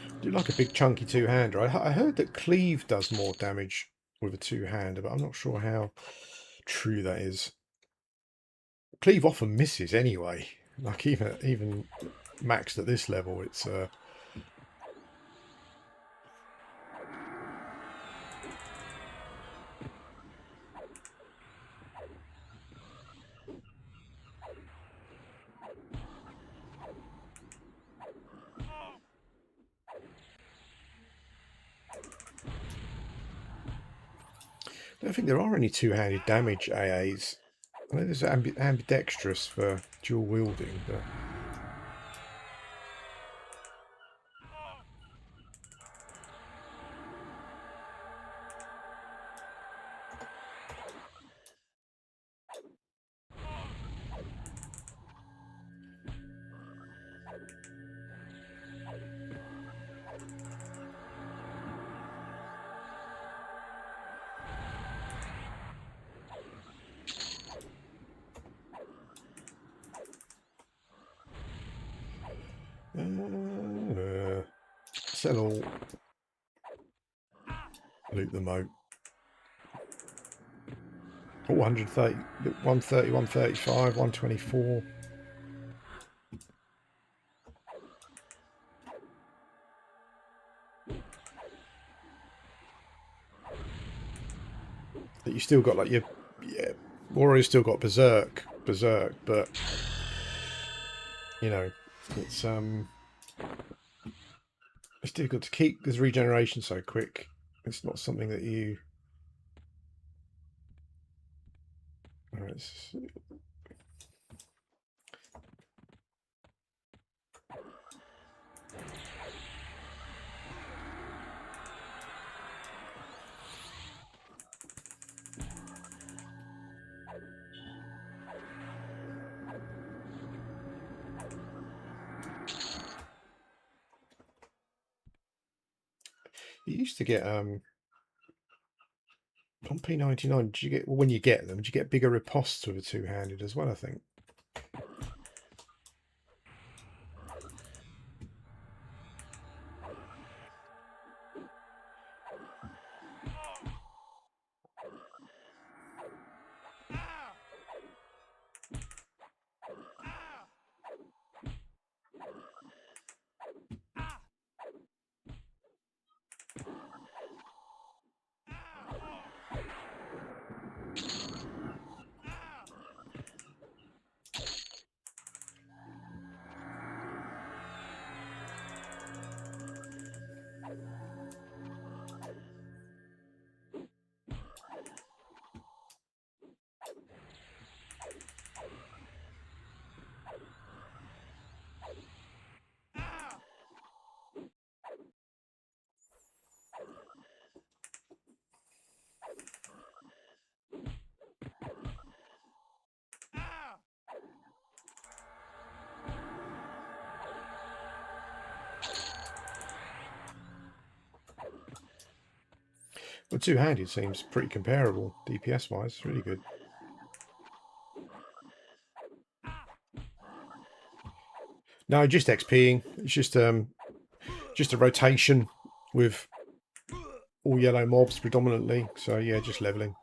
A: I do like a big chunky two-hander. I heard that Cleave does more damage with a two-hander, but I'm not sure how true that is. Cleave often misses anyway. Like even maxed at this level, it's I don't think there are any two-handed damage AAs. I know there's ambidextrous for dual wielding, but sell all, loot the moat. Oh, 130, 130, 135, 124. That you still got like your warrior's still got berserk, but you know it's difficult to keep because regeneration so quick. It's not something that you Let's... You used to get on P99. Did you get, when you get them? Do you get bigger ripostes with a two-handed as well? I think. Well, two-handed seems pretty comparable DPS-wise. Really good. No, just XPing. It's just a rotation with all yellow mobs predominantly. So yeah, just leveling.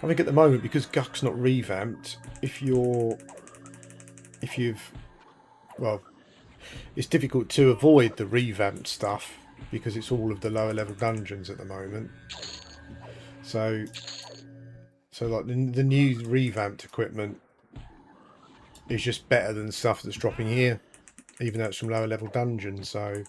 A: I think at the moment, because GUK's not revamped, well, it's difficult to avoid the revamped stuff because it's all of the lower level dungeons at the moment. So like the new revamped equipment is just better than stuff that's dropping here, even though it's from lower level dungeons. So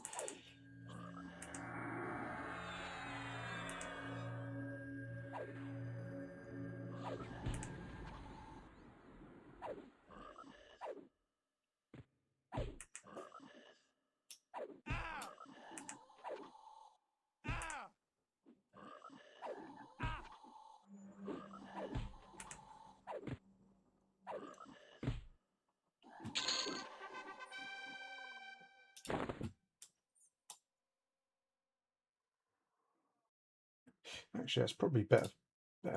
A: actually, that's probably better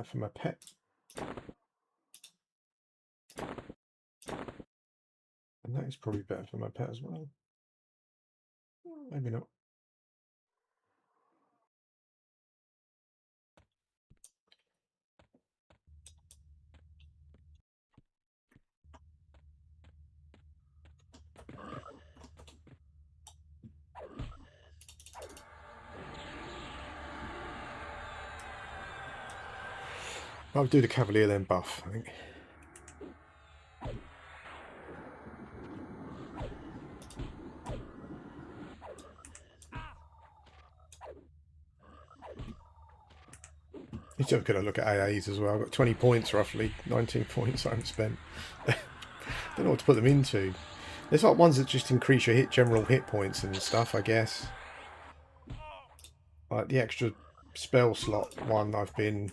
A: for my pet. And that is probably better for my pet as well. Maybe not. I'll do the Cavalier then buff, I think. Need to have a look at AAs as well. I've got 20 points roughly, 19 points I haven't spent. Don't know what to put them into. There's like ones that just increase your general hit points and stuff, I guess. Like the extra spell slot one I've been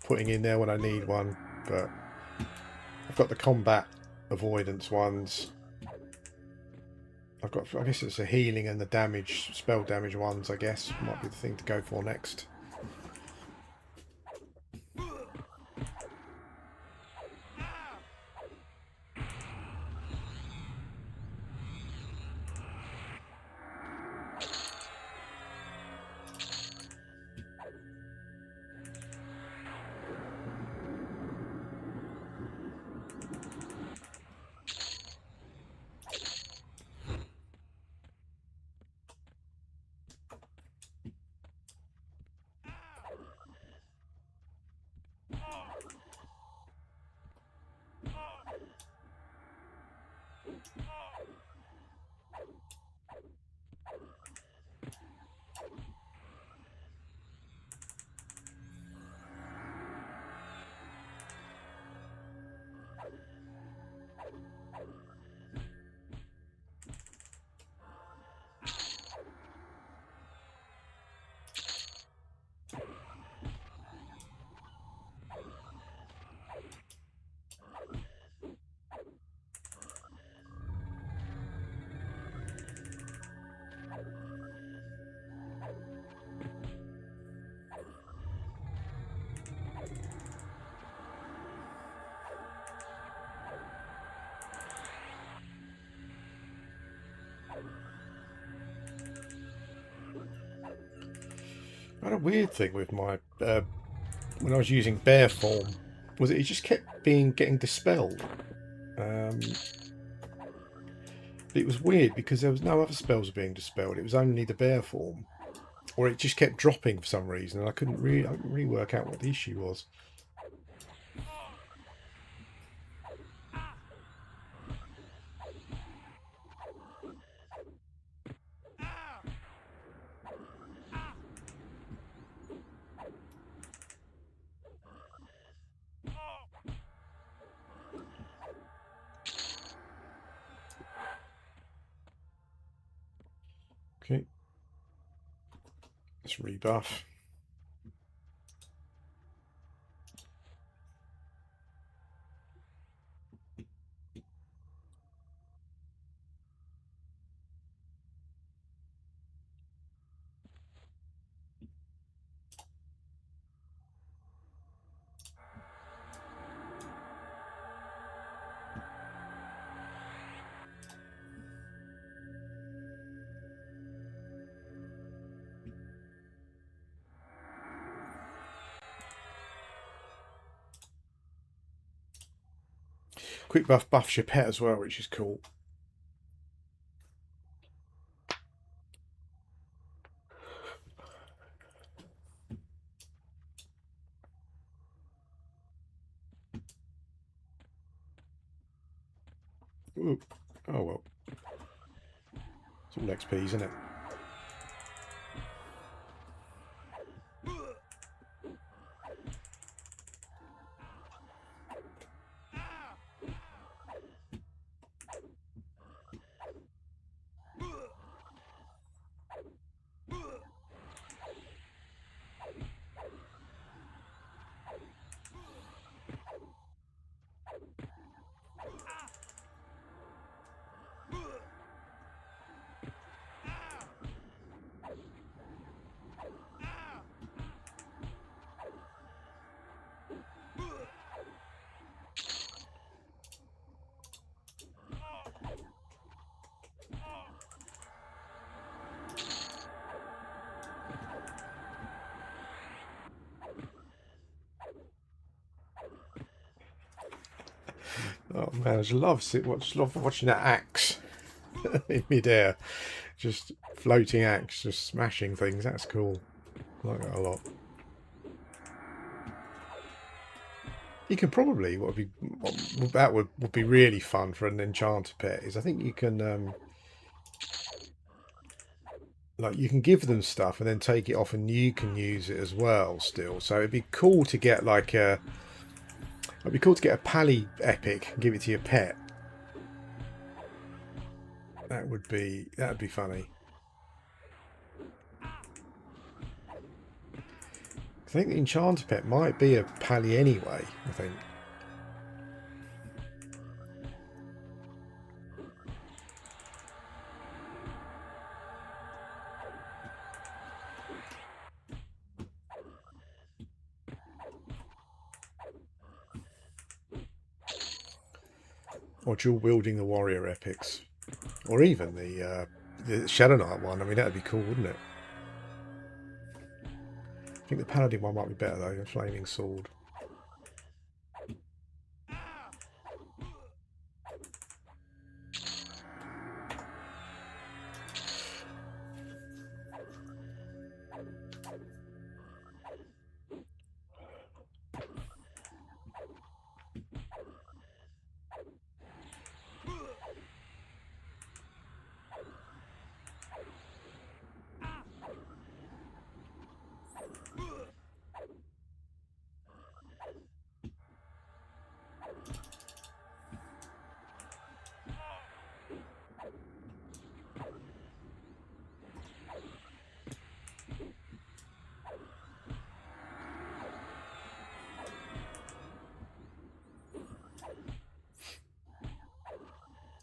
A: putting in there when I need one, but I've got the combat avoidance ones. I've got, I guess it's the healing and the damage, spell damage ones, I guess, might be the thing to go for next. had a weird thing with my when I was using bear form, was it just kept getting dispelled. It was weird because there was no other spells being dispelled. It was only the bear form, or it just kept dropping for some reason, and I couldn't really work out what the issue was. Okay, let's rebuff. Quick buff buffs your pet as well, which is cool. Ooh. Oh well. It's all XP, isn't it? Oh man, I just love watching that axe in midair, just floating axe, just smashing things. That's cool. I like that a lot. You can probably what would be really fun for an enchanter pet is I think you can like you can give them stuff and then take it off and you can use it as well still. So it'd be cool to get like a pally epic and give it to your pet. That'd be funny. I think the enchanter pet might be a pally anyway, I think. Or dual wielding the warrior epics. Or even the Shadow Knight one. I mean, that'd be cool, wouldn't it? I think the Paladin one might be better though, the Flaming Sword.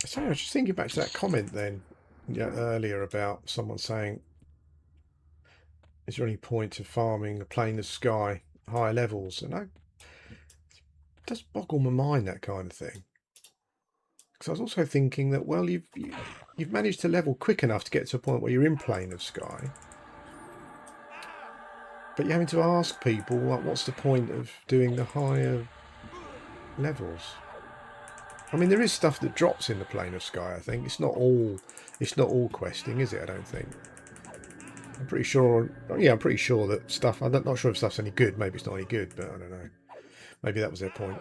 A: So I was just thinking back to that comment then earlier about someone saying, is there any point to farming the plane of sky, higher levels? And it does boggle my mind, that kind of thing. Because I was also thinking that, well, you've managed to level quick enough to get to a point where you're in plane of sky. But you're having to ask people, like, what's the point of doing the higher levels? I mean, there is stuff that drops in the Plane of Sky, I think. It's not all questing, is it? I don't think. I'm pretty sure, yeah, I'm pretty sure that stuff, I'm not sure if stuff's any good. Maybe it's not any good, but I don't know. Maybe that was their point.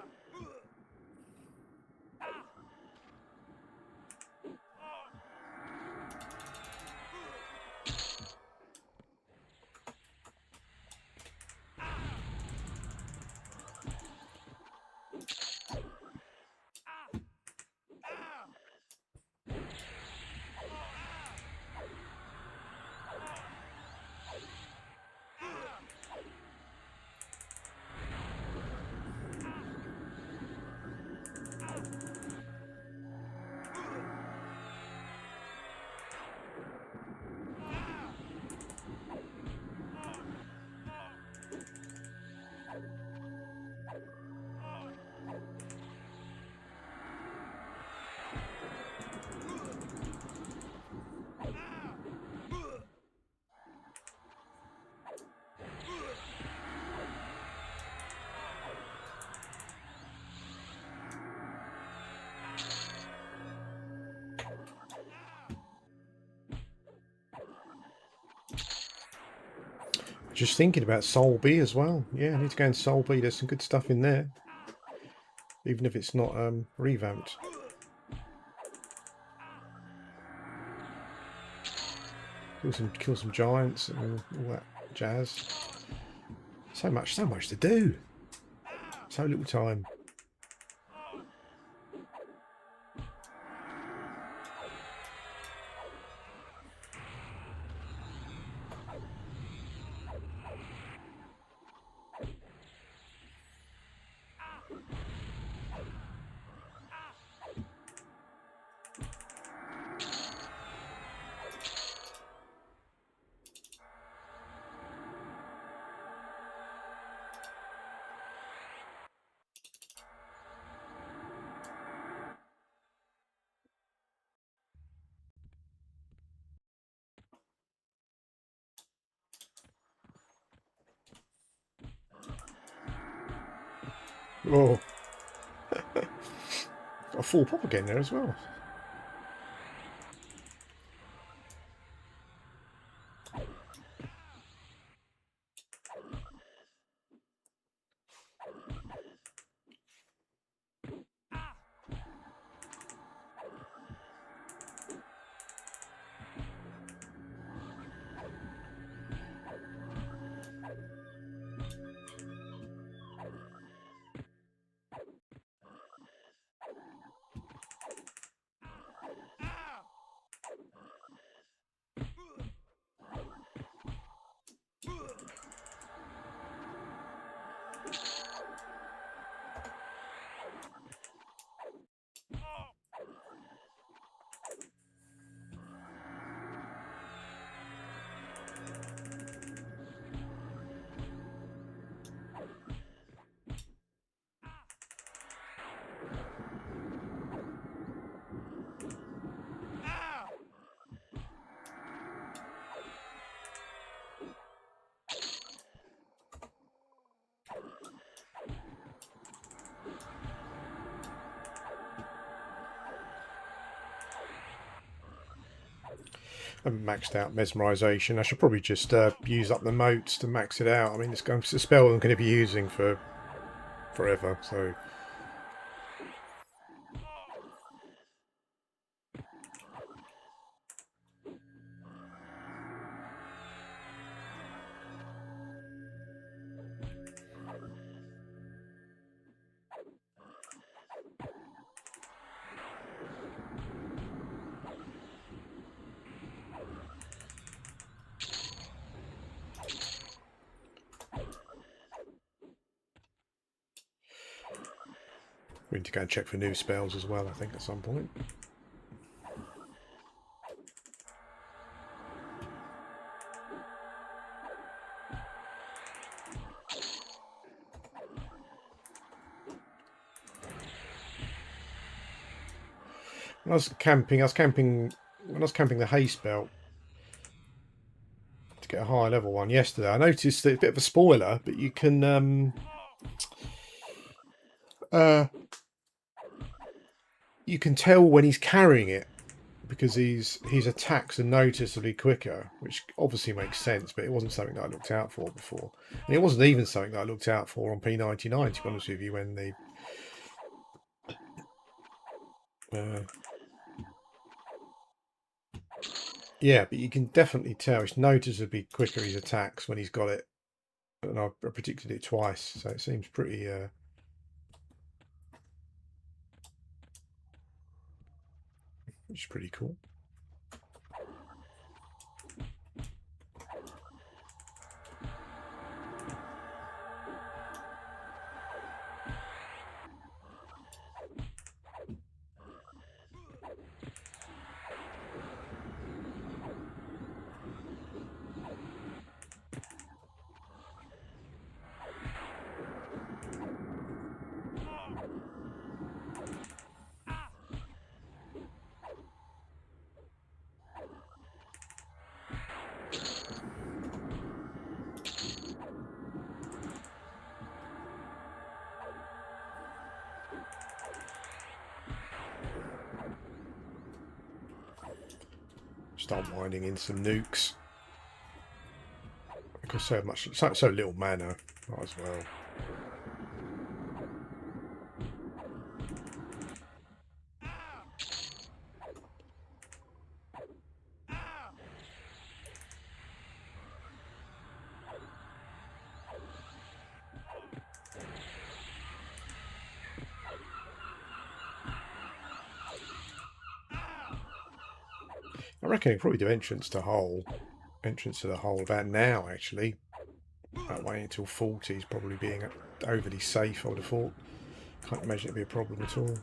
A: Just thinking about Soul B as well. Yeah, I need to go in Soul B. There's some good stuff in there, even if it's not revamped. Kill some giants and all that jazz. So much to do. So little time. Oh, got a full pop again there as well. And maxed out mesmerization. I should probably just use up the motes to max it out. I mean, it's a spell I'm going to be using for forever, so. We need to go and check for new spells as well, I think, at some point. When I was camping the hay spell get a higher level one yesterday. I noticed that it's a bit of a spoiler, but you can tell when he's carrying it because his attacks are noticeably quicker, which obviously makes sense, but it wasn't something that I looked out for before. And it wasn't even something that I looked out for on P99, to be honest with you, when the yeah, but you can definitely tell it's noticeably quicker, his attacks, when he's got it. And I predicted it twice, so it seems pretty which is pretty cool. Start winding in some nukes. Because so little mana, might as well. I reckon he'd probably do entrance to the hole about now, actually. That way until 40 is probably being overly safe, I would have thought. Can't imagine it'd be a problem at all.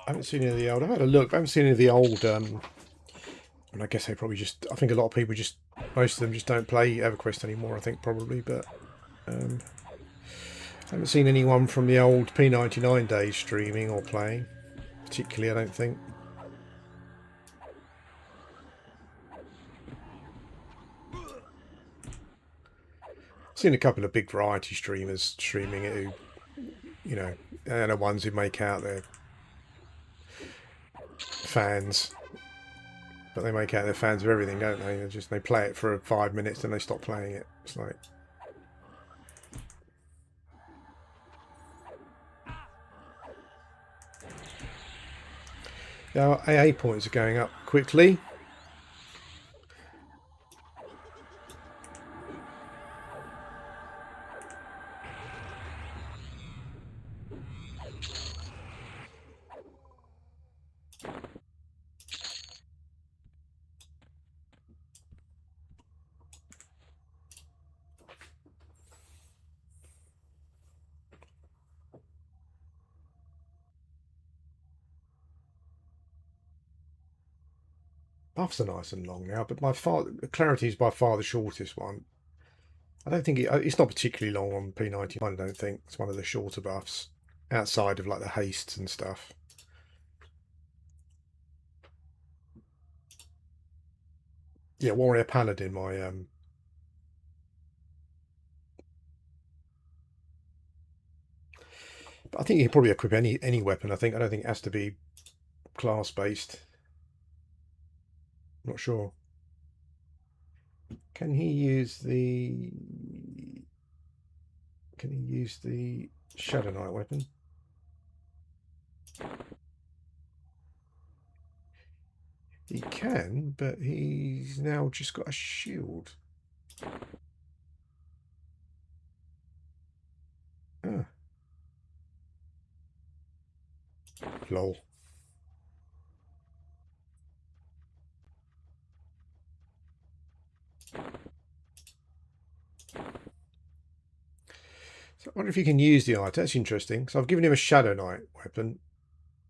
A: I haven't seen any of the old. I've had a look. I haven't seen any of the old. And I guess they probably just. I think a lot of people just. Most of them just don't play Everquest anymore. I think probably, but I haven't seen anyone from the old P99 days streaming or playing. Particularly, I don't think. I've seen a couple of big variety streamers streaming it who, you know, they're the ones who make out their fans, but they make out they're fans of everything, don't they? They play it for 5 minutes and they stop playing it. It's like, our AA points are going up quickly. Buffs are nice and long now, but clarity is by far the shortest one. I don't think it's not particularly long on P91. I don't think it's one of the shorter buffs outside of like the hastes and stuff. Yeah, Warrior Paladin, my but I think you can probably equip any weapon. I don't think it has to be class based. Not sure. Can he use the Shadow Knight weapon? He can, but he's now just got a shield. Ah. Lol. So I wonder if you can use the item. That's interesting. So I've given him a Shadow Knight weapon,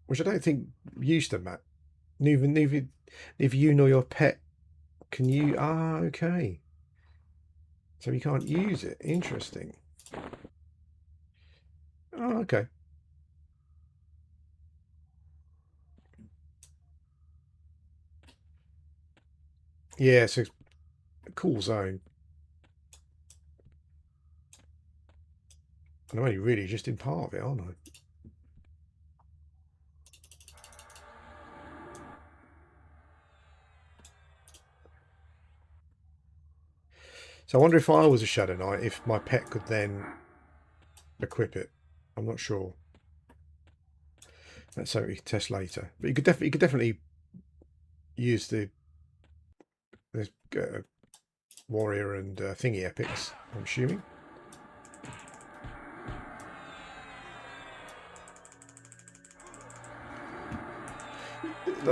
A: which I don't think used to Matt. Neither you nor your pet can you. Ah, okay. So you can't use it. Interesting. Oh, okay. Yeah, so a cool zone. And I'm only really just in part of it, aren't I? So I wonder if I was a Shadow Knight, if my pet could then equip it. I'm not sure. That's something we can test later. But you could definitely use the warrior and thingy epics, I'm assuming.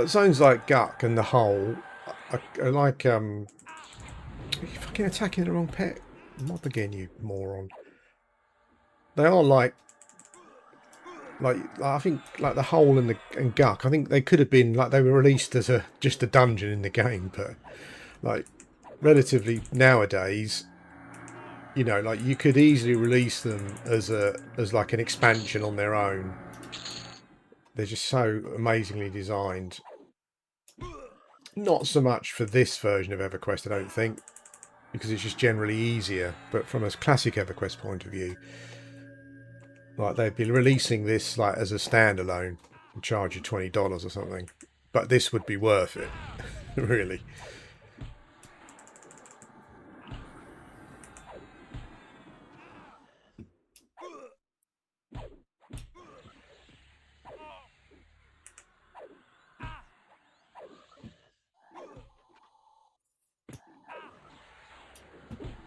A: Zones like GUK and the hole are like you're fucking attacking the wrong pet. Mob again, you moron. They are like I think like the hole and GUK. I think they could have been like they were released as just a dungeon in the game, but like relatively nowadays, you know, like you could easily release them as like an expansion on their own. They're just so amazingly designed. Not so much for this version of Everquest, I don't think, because it's just generally easier. But from a classic Everquest point of view, like they'd be releasing this like as a standalone and charge you $20 or something. But this would be worth it, really.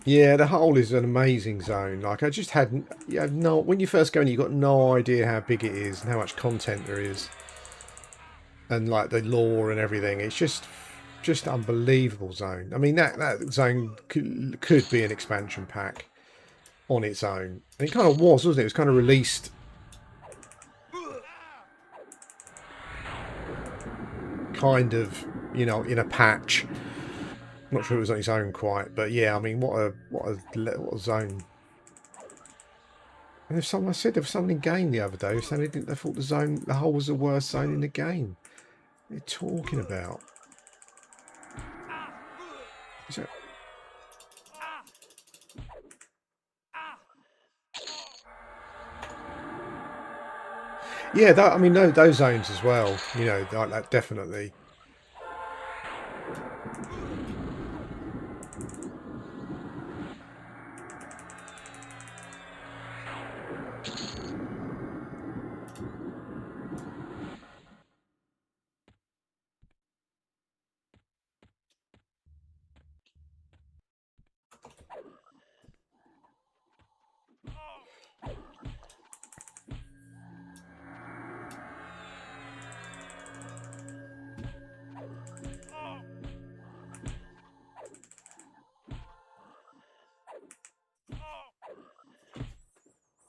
A: Yeah, the hole is an amazing zone. Like I just had no when you first go in, you got no idea how big it is and how much content there is, and like the lore and everything. It's just unbelievable zone. I mean that zone could be an expansion pack on its own. And it kind of wasn't it? It was kind of released kind of, you know, in a patch. I'm not sure it was on its own quite, but yeah, I mean, what a zone. And if someone said there was someone in game the other day saying they thought the hole was the worst zone in the game. What are you talking about? Is that... Yeah, I mean, those zones as well. You know, like that definitely.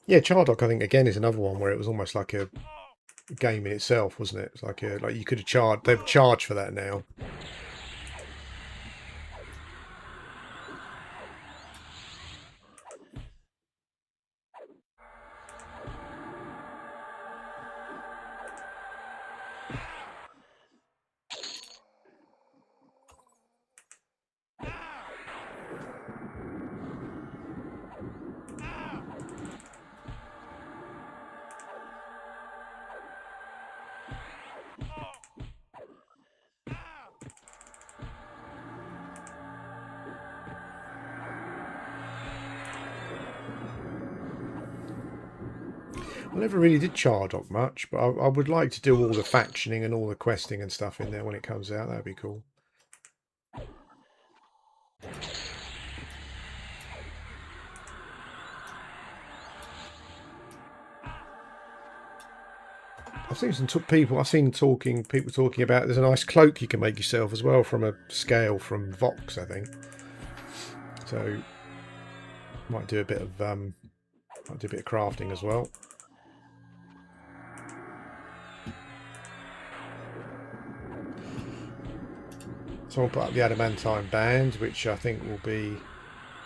A: Yeah, Chardok, I think again is another one where it was almost like a game in itself, wasn't it? It's like you could have charged. They've charged for that now. I never really did Chardok much, but I would like to do all the factioning and all the questing and stuff in there when it comes out. That'd be cool. I've seen some people. I've seen people talking about. There's a nice cloak you can make yourself as well from a scale from Vox, I think. So might do a bit of crafting as well. So I'll put up the adamantine band, which I think will be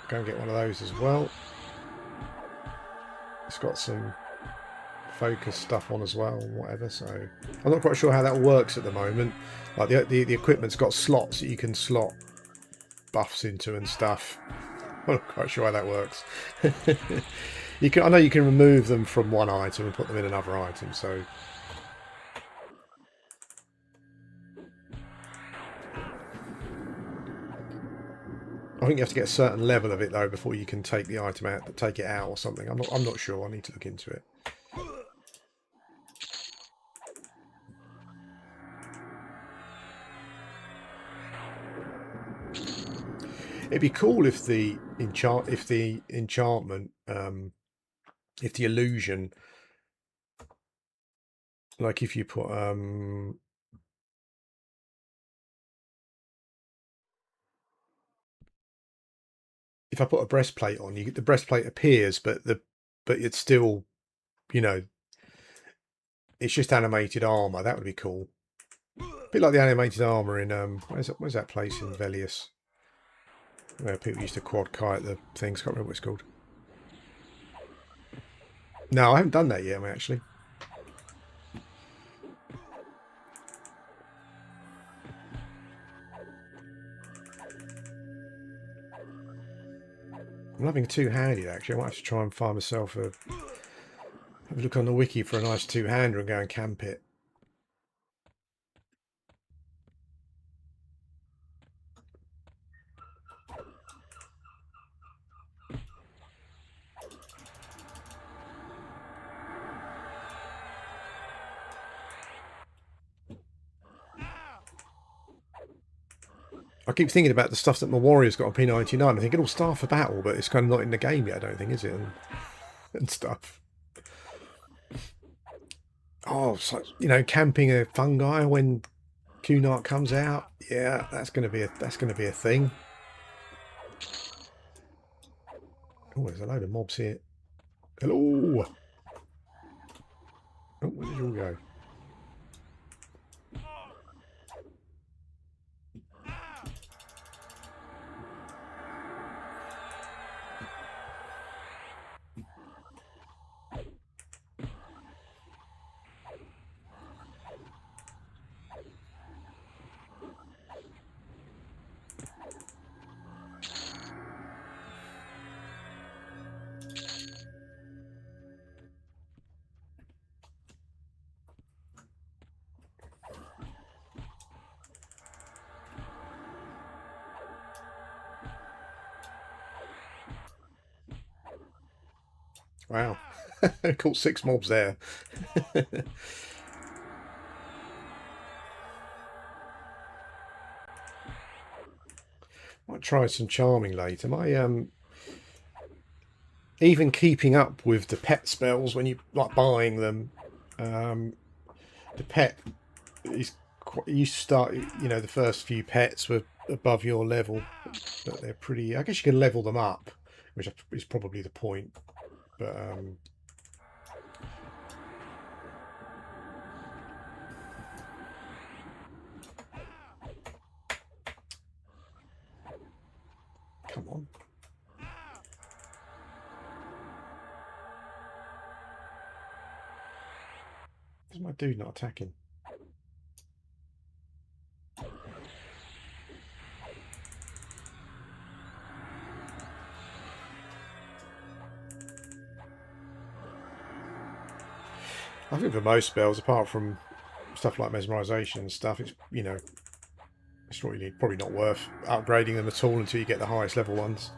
A: go and get one of those as well. It's got some focus stuff on as well and whatever, so I'm not quite sure how that works at the moment. Like the equipment's got slots that you can slot buffs into and stuff. I'm not quite sure how that works. I know you can remove them from one item and put them in another item, so I think you have to get a certain level of it though before you can take the item out, take it out or something. I'm not sure. I need to look into it. It'd be cool if the enchantment, if the illusion, like if you put if I put a breastplate on, the breastplate appears, but it's still, you know, it's just animated armor. That would be cool. A bit like the animated armor in where's that place in Velius where people used to quad kite the things. Can't remember what it's called. No, I haven't done that yet, actually. I'm loving two-handed, actually. I might have to try and find myself have a look on the wiki for a nice two-hander and go and camp it. I keep thinking about the stuff that my warrior's got on P99. I'm thinking, start for battle, but it's kind of not in the game yet, I don't think, is it? And stuff. Oh, so, you know, camping a fungi when Cunard comes out. Yeah, that's going to be a thing. Oh, there's a load of mobs here. Hello. Oh, where did you all go? Wow. Caught 6 mobs there. Might try some charming later. My even keeping up with the pet spells when you like buying them, the pet is quite, you start, you know, the first few pets were above your level, but they're pretty, I guess you can level them up, which is probably the point, but come on. Why is my dude not attacking? I think for most spells, apart from stuff like mesmerization and stuff, it's, you know, it's really probably not worth upgrading them at all until you get the highest level ones.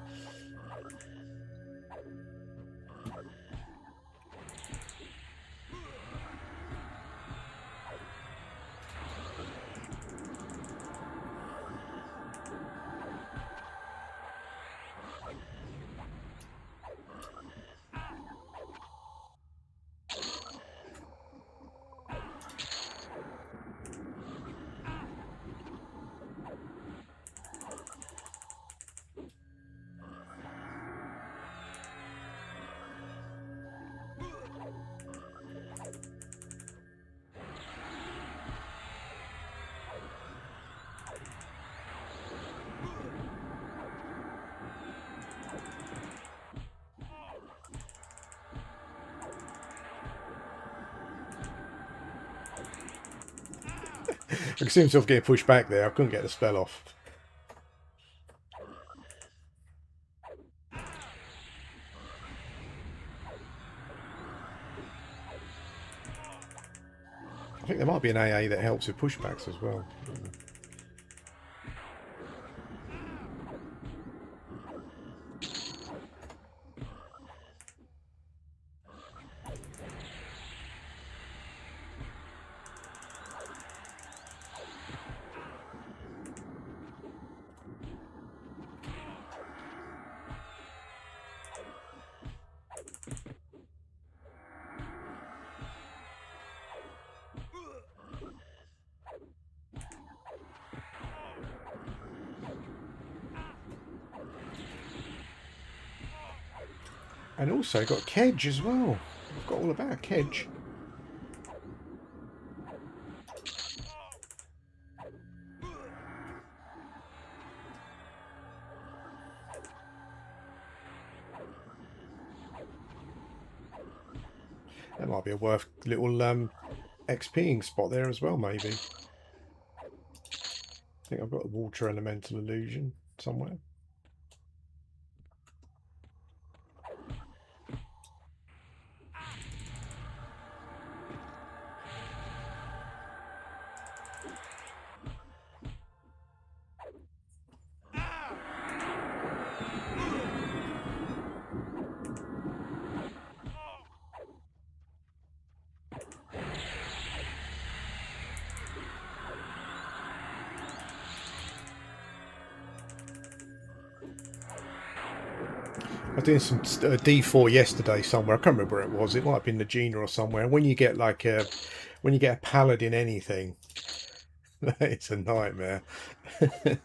A: can see myself getting pushed back there. I couldn't get the spell off. I think there might be an AA that helps with pushbacks as well. And also got Kedge as well. I've got all about Kedge. That might be a worth little XPing spot there as well, maybe. I think I've got a water elemental illusion somewhere. I was doing some D4 yesterday somewhere. I can't remember where it was. It might have been the Gina or somewhere. And when you get like when you get a paladin anything, it's a nightmare. You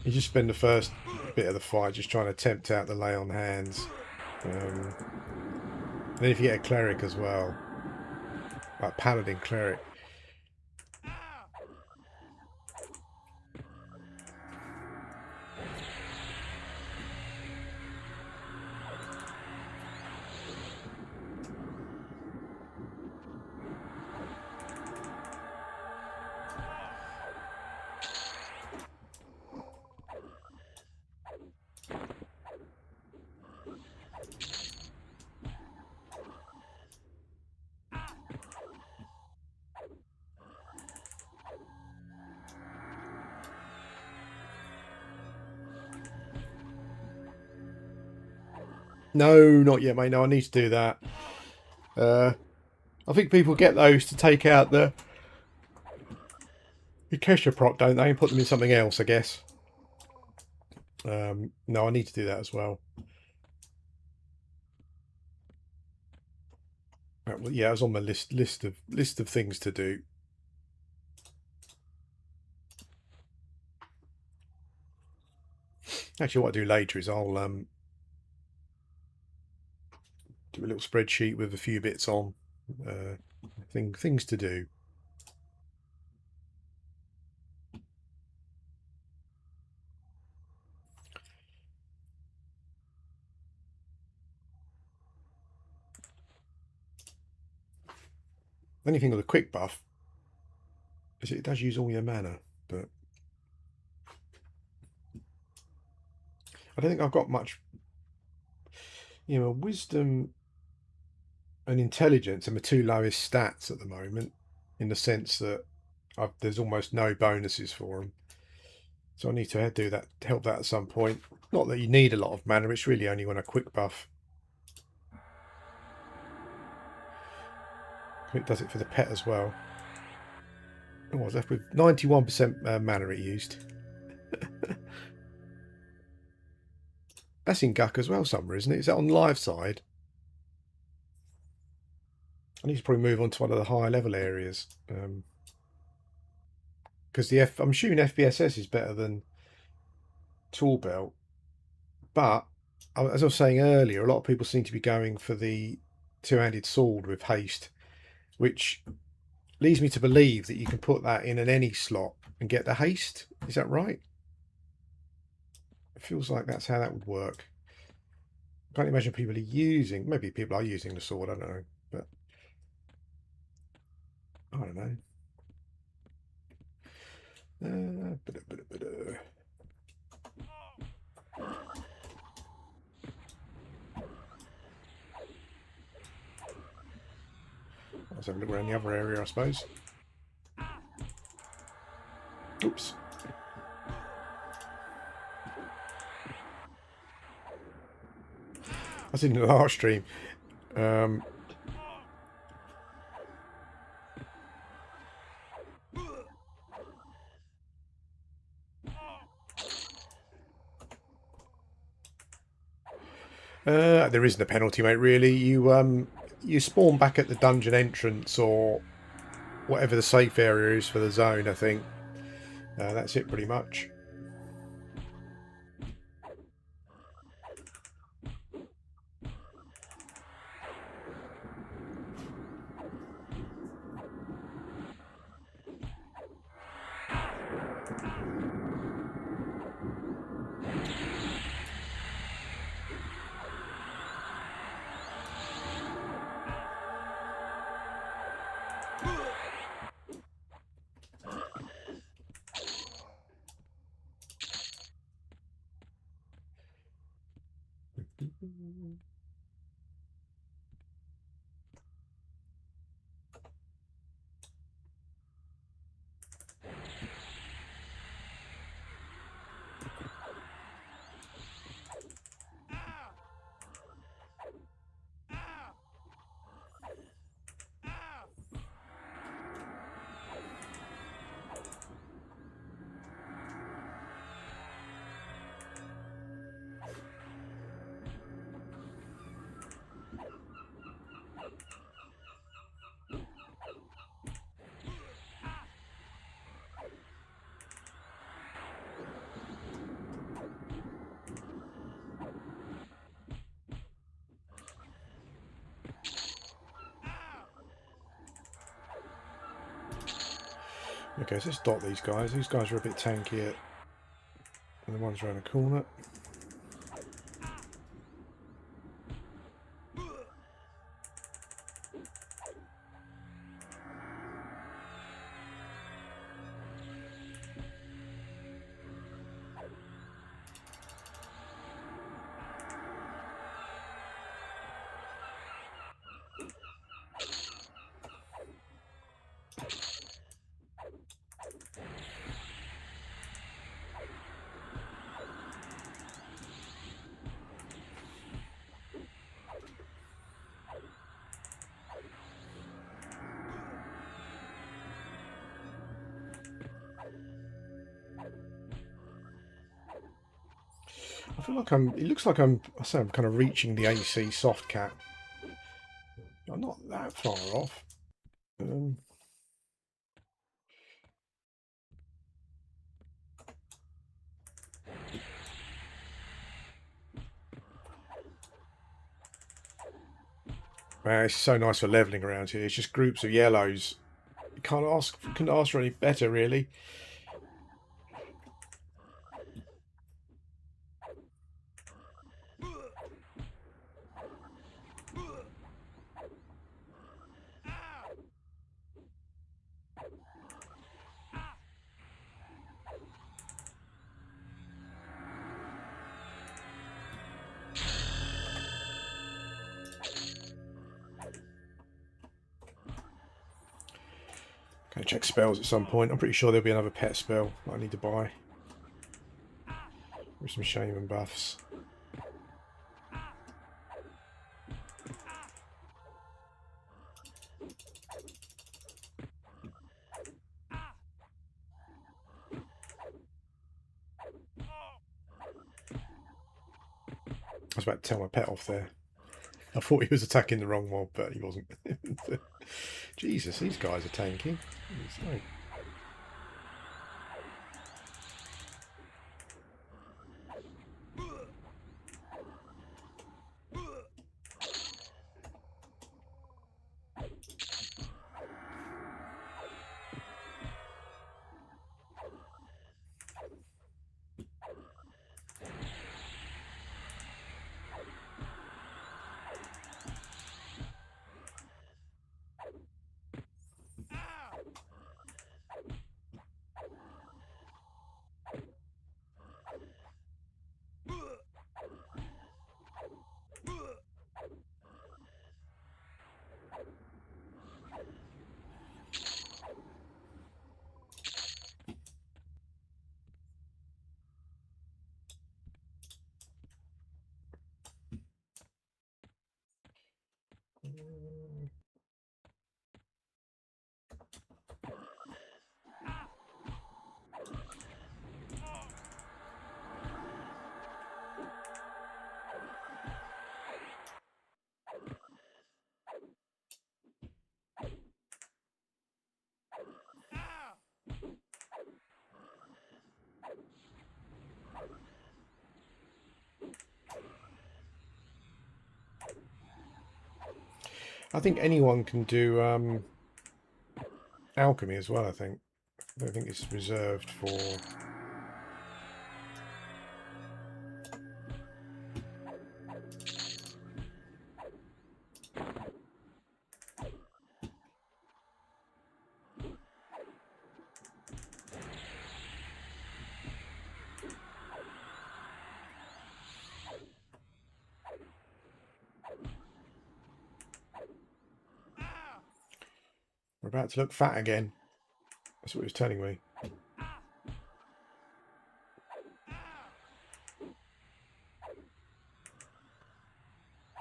A: just spend the first bit of the fight just trying to tempt out the lay on hands. And then if you get a cleric as well, like paladin cleric. No, not yet, mate. No, I need to do that. I think people get those to take out the Kesha prop, don't they? And put them in something else, I guess. No, I need to do that as well. Well, yeah, it was on my list of things to do. Actually, what I do later is I'll do a little spreadsheet with a few bits on things to do. The only thing with a quick buff is it does use all your mana, but I don't think I've got much. You know, wisdom and intelligence are my two lowest stats at the moment, in the sense that there's almost no bonuses for them. So I need to do that, help that at some point. Not that you need a lot of mana, it's really only when a quick buff. It does it for the pet as well. Oh, I was left with 91% mana it used. That's in GUK as well somewhere, isn't it? Is that on the live side? I need to probably move on to one of the higher level areas. Because I'm assuming FBSS is better than Tool Belt. But, as I was saying earlier, a lot of people seem to be going for the two-handed sword with haste, which leads me to believe that you can put that in an any slot and get the haste. Is that right? It feels like that's how that would work. I can't imagine people are using, maybe people are using the sword, I don't know. But I don't know. Let's have a look around the other area, I suppose. Oops. I was in the last stream. There isn't a penalty, mate, really. You spawn back at the dungeon entrance or whatever the safe area is for the zone, I think. That's it pretty much. Okay, so let's dot these guys. These guys are a bit tankier than the ones around the corner. I feel like it looks like I'm kind of reaching the AC soft cap. I'm not that far off. Man, it's so nice for leveling around here. It's just groups of yellows. You couldn't ask for any better, really. Going to check spells at some point. I'm pretty sure there'll be another pet spell that I need to buy. With some shaman buffs. I was about to tell my pet off there. I thought he was attacking the wrong mob, but he wasn't. Jesus, these guys are tanky. I think anyone can do alchemy as well, I think. I don't think it's reserved for... We're about to look fat again. That's what he was telling me.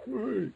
A: Woo.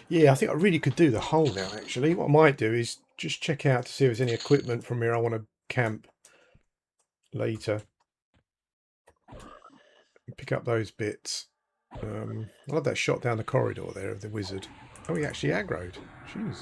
A: Yeah, I think I really could do the whole now, actually. What I might do is just check out to see if there's any equipment from here I want to camp later. Pick up those bits. I love that shot down the corridor there of the wizard. Oh, he actually aggroed. Jeez.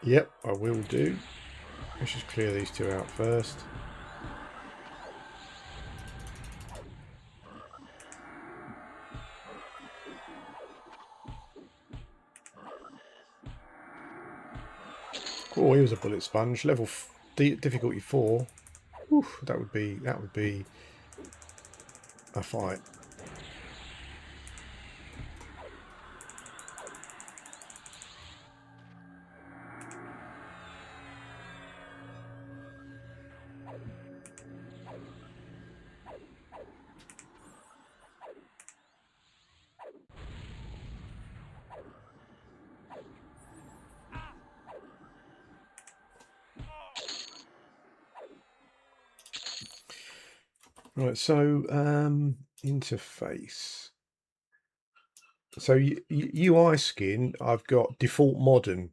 A: Yep, I will do. Let's just clear these two out first. Oh, he was a bullet sponge. Level difficulty 4. Oof, that would be a fight. Right, so interface. So UI skin, I've got default modern,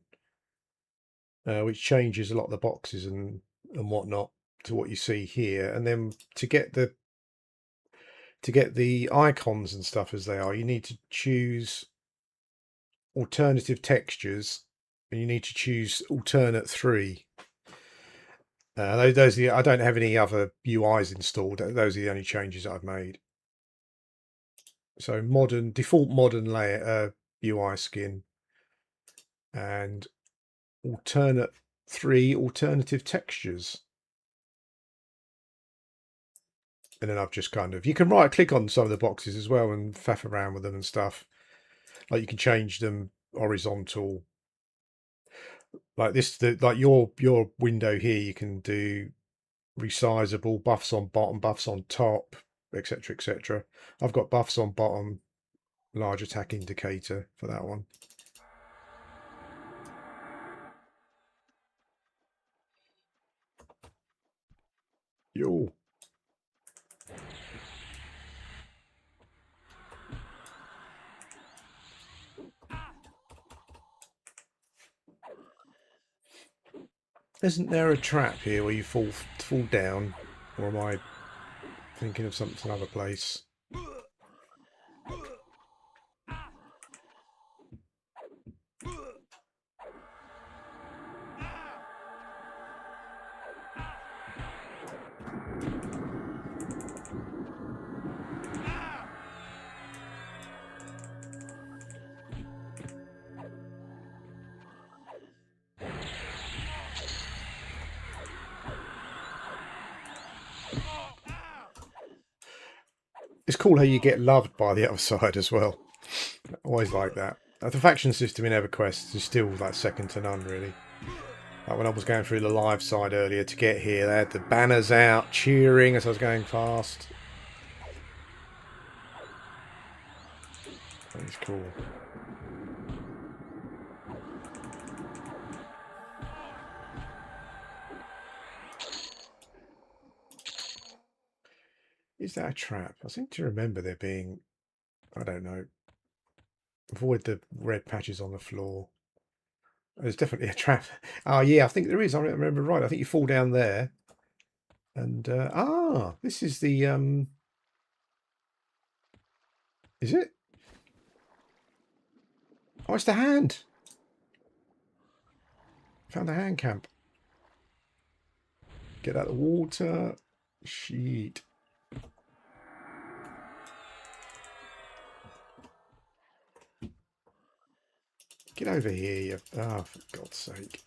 A: which changes a lot of the boxes and whatnot to what you see here. And then to get the icons and stuff as they are, you need to choose alternative textures, and you need to choose alternate 3. Those are I don't have any other UIs installed. Those are the only changes I've made. So modern, default modern layer UI skin, and alternate 3 alternative textures. And then I've just kind of, you can right click on some of the boxes as well and faff around with them and stuff. Like you can change them horizontal. Like this, like your window here, you can do resizable, buffs on bottom, buffs on top, etc, etc. I've got buffs on bottom, large attack indicator for that one. Yo. Isn't there a trap here where you fall down? Or am I thinking of some other place? It's cool how you get loved by the other side as well. Always like that. The faction system in Everquest is still like second to none, really. Like when I was going through the live side earlier to get here, they had the banners out cheering as I was going past. That's cool. Is that a trap? I seem to remember there being, I don't know, avoid the red patches on the floor. There's definitely a trap. Oh yeah, I think there is. I remember right. I think you fall down there. And this is the is it? Oh, it's the hand. Found the hand camp. Get out of the water. Sheet. Get over here, you. Ah, for God's sake.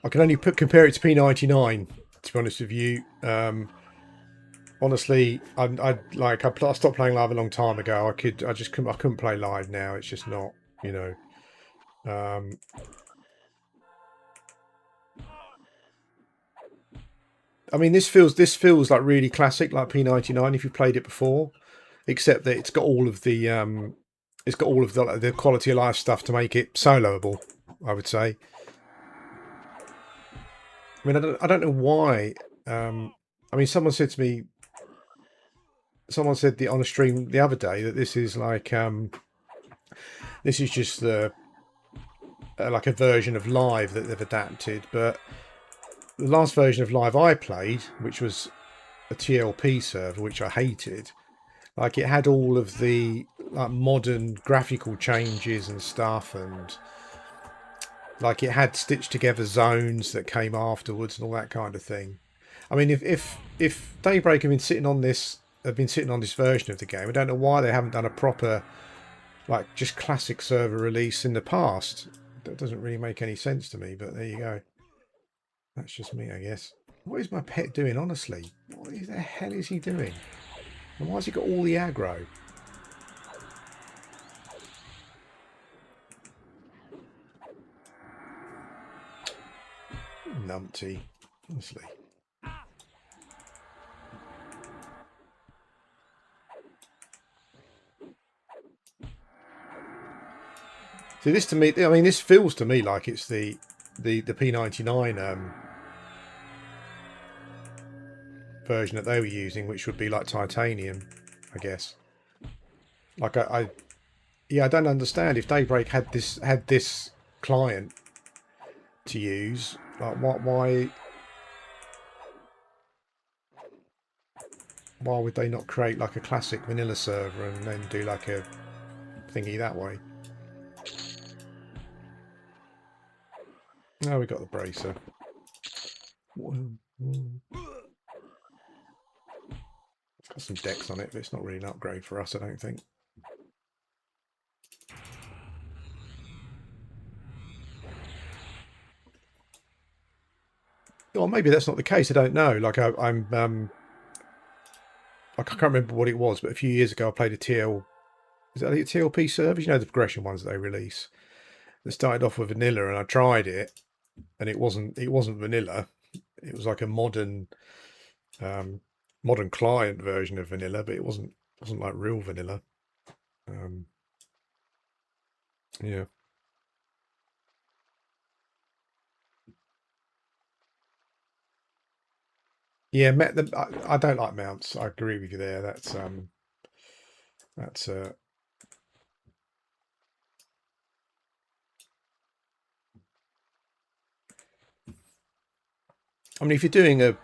A: I can only compare it to P99, to be honest with you. Honestly, I stopped playing live a long time ago. I couldn't play live now. It's just not, you know. I mean, this feels like really classic, like P99 if you've played it before, except that it's got all of the the quality of life stuff to make it soloable, I would say. I mean, I don't know why. I mean, someone said on a stream the other day that this is like this is just the like a version of live that they've adapted, but the last version of live I played, which was a TLP server, which I hated, like it had all of the like modern graphical changes and stuff, and like it had stitched together zones that came afterwards and all that kind of thing. I mean, if Daybreak have been sitting on this version of the game, I don't know why they haven't done a proper like just classic server release in the past. That doesn't really make any sense to me, but there you go. That's just me, I guess. What is my pet doing, honestly? What the hell is he doing? And why has he got all the aggro? Numpty, honestly. See, this to me, I mean, this feels to me like it's the P99 version that they were using, which would be like titanium, I guess. Like I don't understand if Daybreak had this client to use. Like why would they not create like a classic vanilla server and then do like a thingy that way? Oh, we got the bracer. It's got some decks on it, but it's not really an upgrade for us, I don't think. Or maybe that's not the case. I don't know. Like I can't remember what it was, but a few years ago I played a is that a TLP servers? You know, the progression ones that they release. They started off with vanilla, and I tried it, and it wasn't vanilla. It was like a modern client version of vanilla, but it wasn't like real vanilla. Yeah. Yeah, I don't like mounts. I agree with you there. That's That's I mean, if you're doing an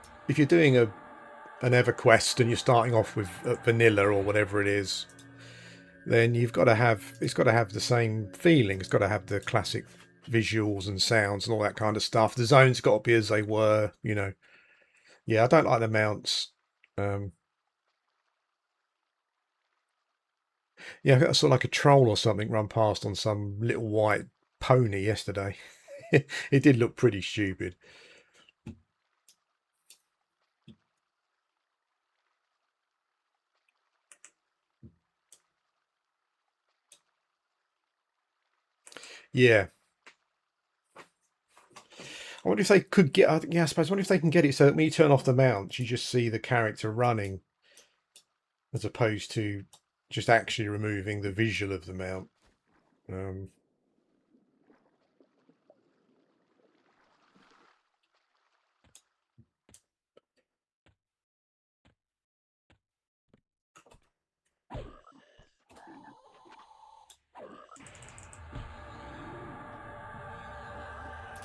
A: Everquest and you're starting off with vanilla or whatever it is, then it's got to have the same feeling. It's got to have the classic visuals and sounds and all that kind of stuff. The zones got to be as they were, you know. Yeah, I don't like the mounts. Yeah, I got sort of like a troll or something run past on some little white pony yesterday. It did look pretty stupid. Yeah. I wonder if they could get... Yeah, I suppose. I wonder if they can get it so that when you turn off the mounts, you just see the character running, as opposed to just actually removing the visual of the mount.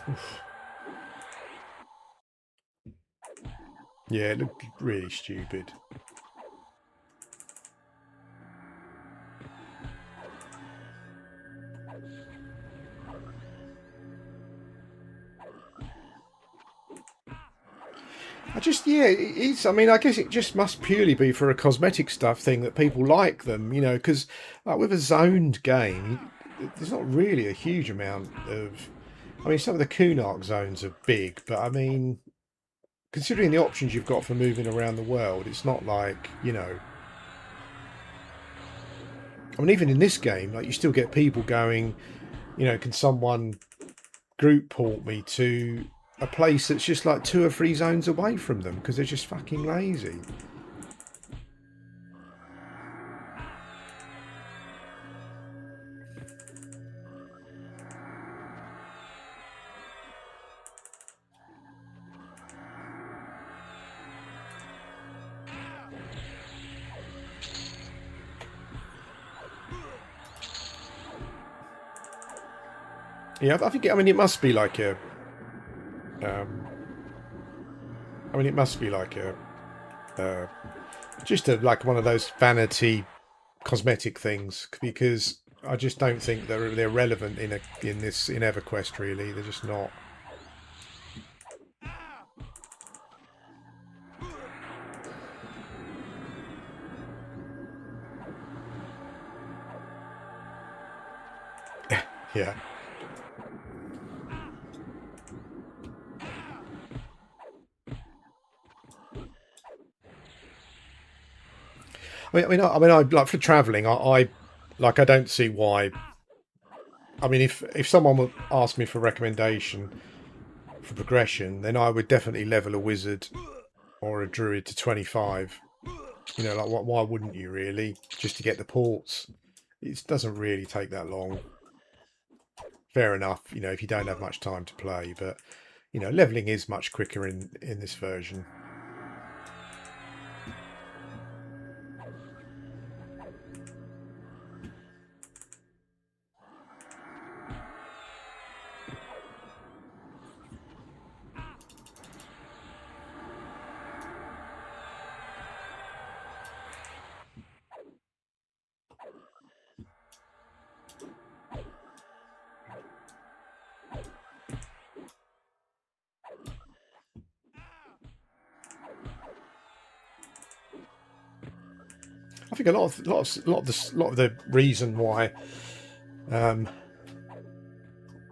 A: Oof. Yeah, it looked really stupid. Yeah, it is. I mean, I guess it just must purely be for a cosmetic stuff thing that people like them, you know, because like with a zoned game, there's not really a huge amount of... I mean, some of the Kunark zones are big, but I mean, considering the options you've got for moving around the world, it's not like, you know... I mean, even in this game, like, you still get people going, you know, can someone group port me to a place that's just like 2 or 3 zones away from them because they're just fucking lazy. Yeah, I think. I mean, it must be like a. I mean, it must be like a. Just like one of those vanity cosmetic things, because I just don't think they're relevant in EverQuest. Really, they're just not. Yeah. I like for travelling. I like. I don't see why. I mean, if someone would ask me for recommendation for progression, then I would definitely level a wizard or a druid to 25. You know, like why wouldn't you really? Just to get the ports. It doesn't really take that long. Fair enough, you know, if you don't have much time to play, but you know, leveling is much quicker in this version. I think a lot of the reason why,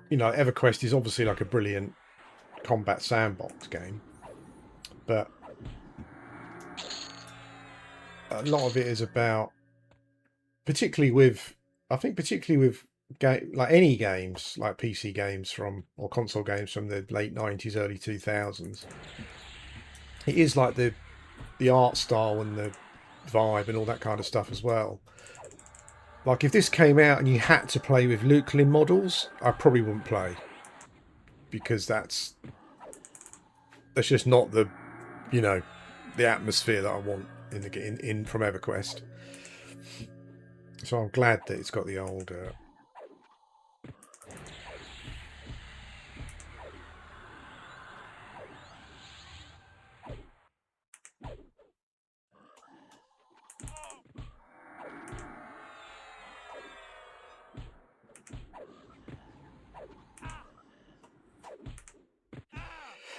A: you know, EverQuest is obviously like a brilliant combat sandbox game, but a lot of it is about, particularly with, I think particularly with like any games, like PC games from or console games from the late 90s, early 2000s. It is like the art style and the vibe and all that kind of stuff as well. Like if this came out and you had to play with Lukelin models, I probably wouldn't play, because that's just not the, you know, the atmosphere that I want in from EverQuest. So I'm glad that it's got the old...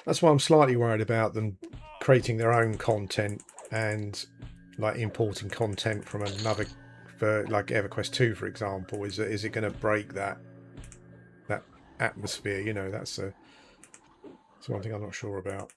A: That's why I'm slightly worried about them creating their own content and like importing content from another, for like EverQuest 2, for example. Is it going to break that atmosphere? You know, that's one thing I'm not sure about.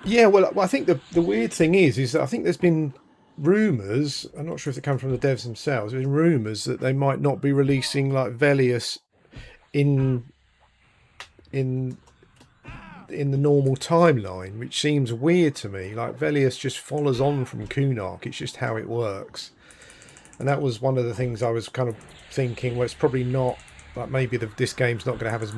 A: Yeah, well, I think the weird thing is that I think there's been rumours. I'm not sure if they come from the devs themselves. There's been rumours that they might not be releasing like Velius in in the normal timeline, which seems weird to me. Like Velius just follows on from Kunark. It's just how it works. And that was one of the things I was kind of thinking. Well, it's probably not like maybe this game's not going to have as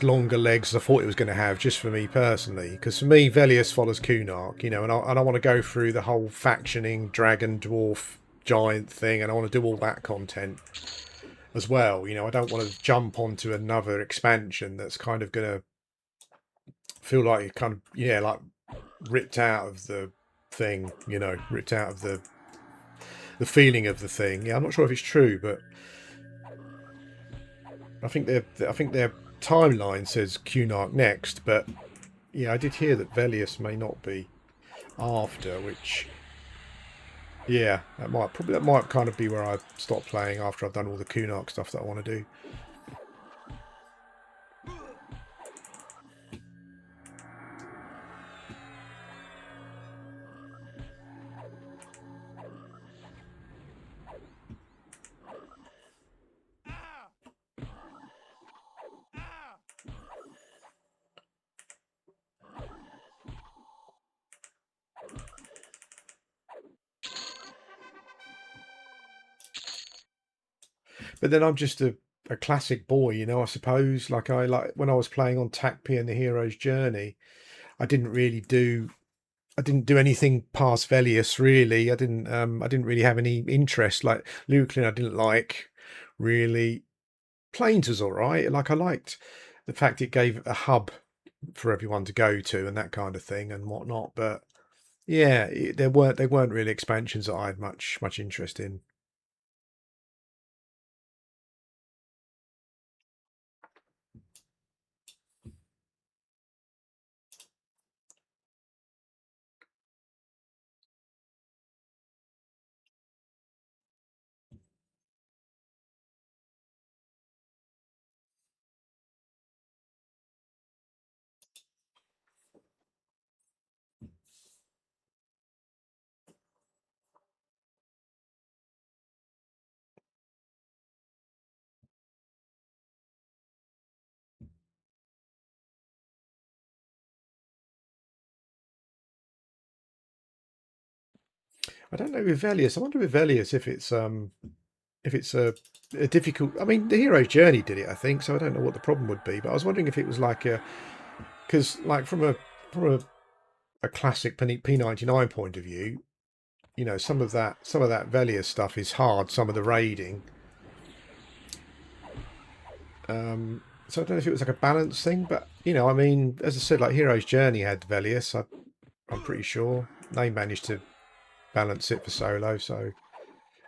A: longer legs as I thought it was going to have, just for me personally. Because for me, Velius follows Kunark, you know, and I want to go through the whole factioning, dragon, dwarf, giant thing, and I want to do all that content as well. You know, I don't want to jump onto another expansion that's kind of going to feel like kind of, yeah, like ripped out of the thing, you know, ripped out of the feeling of the thing. Yeah, I'm not sure if it's true, but I think their timeline says Kunark next, but yeah, I did hear that Velius may not be after, which yeah, that might kind of be where I stop playing after I've done all the Kunark stuff that I want to do. But then I'm just a classic boy, you know, I suppose. Like when I was playing on TACP and the Hero's Journey, I didn't do anything past Velius really. I didn't really have any interest. Like Luklin I didn't like really. Planes was all right. Like I liked the fact it gave a hub for everyone to go to and that kind of thing and whatnot. But yeah, they weren't really expansions that I had much interest in. I don't know with Velius. I wonder with Velius if it's a difficult. I mean, the Hero's Journey did it, I think. So I don't know what the problem would be. But I was wondering if it was like because like from a classic P99 point of view, you know, some of that Velius stuff is hard. Some of the raiding. So I don't know if it was like a balance thing, but you know, I mean, as I said, like Hero's Journey had Velius. I'm pretty sure they managed to balance it for solo. So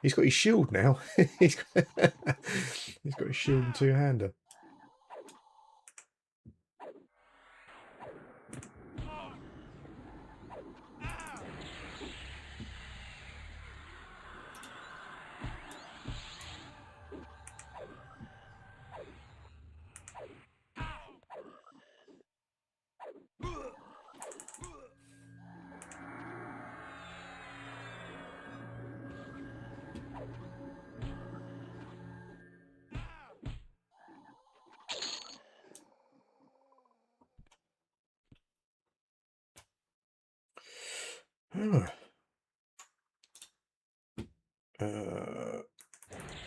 A: he's got his shield now. he's got his shield and two-hander.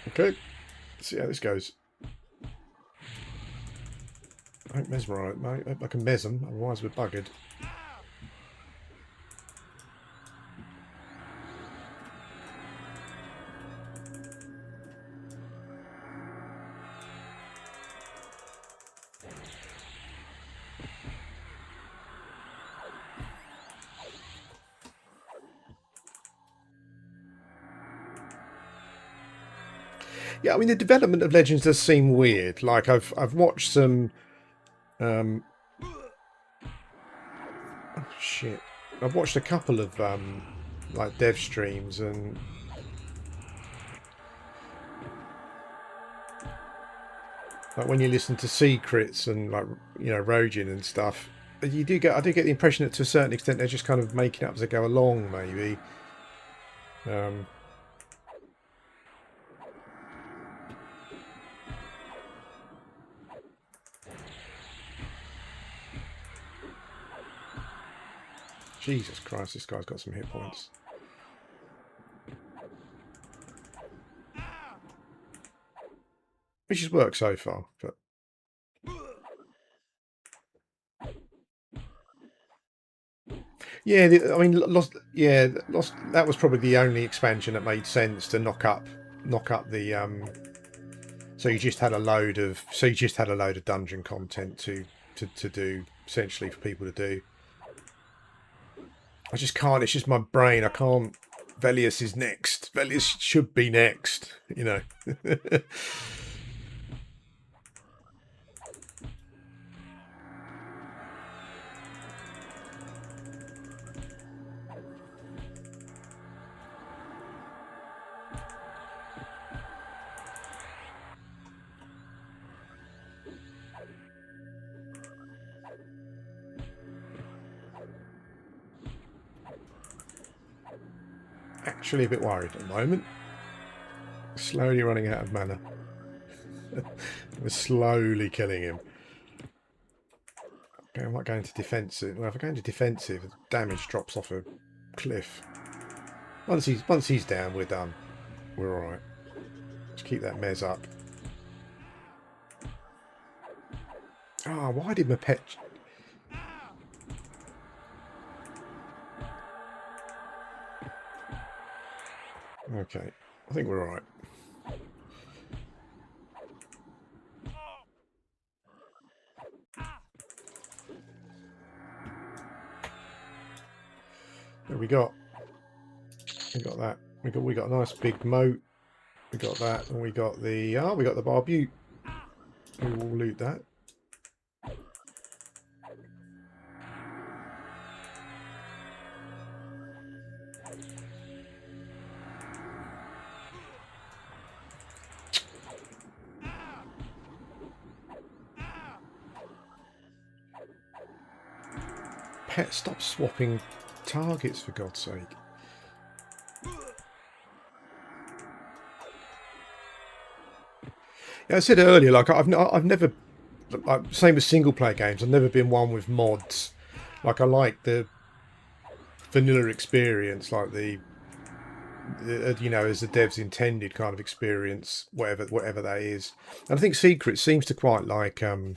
A: Okay, let's see how this goes. Don't mesmerise, mate. I can mes them, otherwise we're buggered. Yeah, I mean the development of Legends does seem weird. Like I've watched some oh shit. I've watched a couple of like dev streams, and like when you listen to Secrets and like, you know, Rojin and stuff, I do get the impression that to a certain extent they're just kind of making up as they go along, maybe. Jesus Christ, this guy's got some hit points. Which has worked so far, but yeah, I mean, Lost. Yeah, Lost. That was probably the only expansion that made sense to knock up the. So you just had a load of. So you just had a load of dungeon content to do, essentially, for people to do. I just can't. It's just my brain. I can't. Velius is next. Velius should be next. You know. Actually, a bit worried at the moment. Slowly running out of mana. We're slowly killing him. Okay, I might go into defensive. Well, if I go into defensive, damage drops off a cliff. Once he's down, we're done. We're all right. Let's keep that mez up. Ah, oh, why did my pet? Okay, I think we're all right. There we got. We got that. We got a nice big moat. We got that, and we got the we got the barbute. We will loot that. Pet, stop swapping targets for God's sake. Yeah, I said earlier, like I've never, like, same as single player games, I've never been one with mods. Like I like the vanilla experience, like the you know, as the devs intended kind of experience, whatever that is. And I think Secret seems to quite like you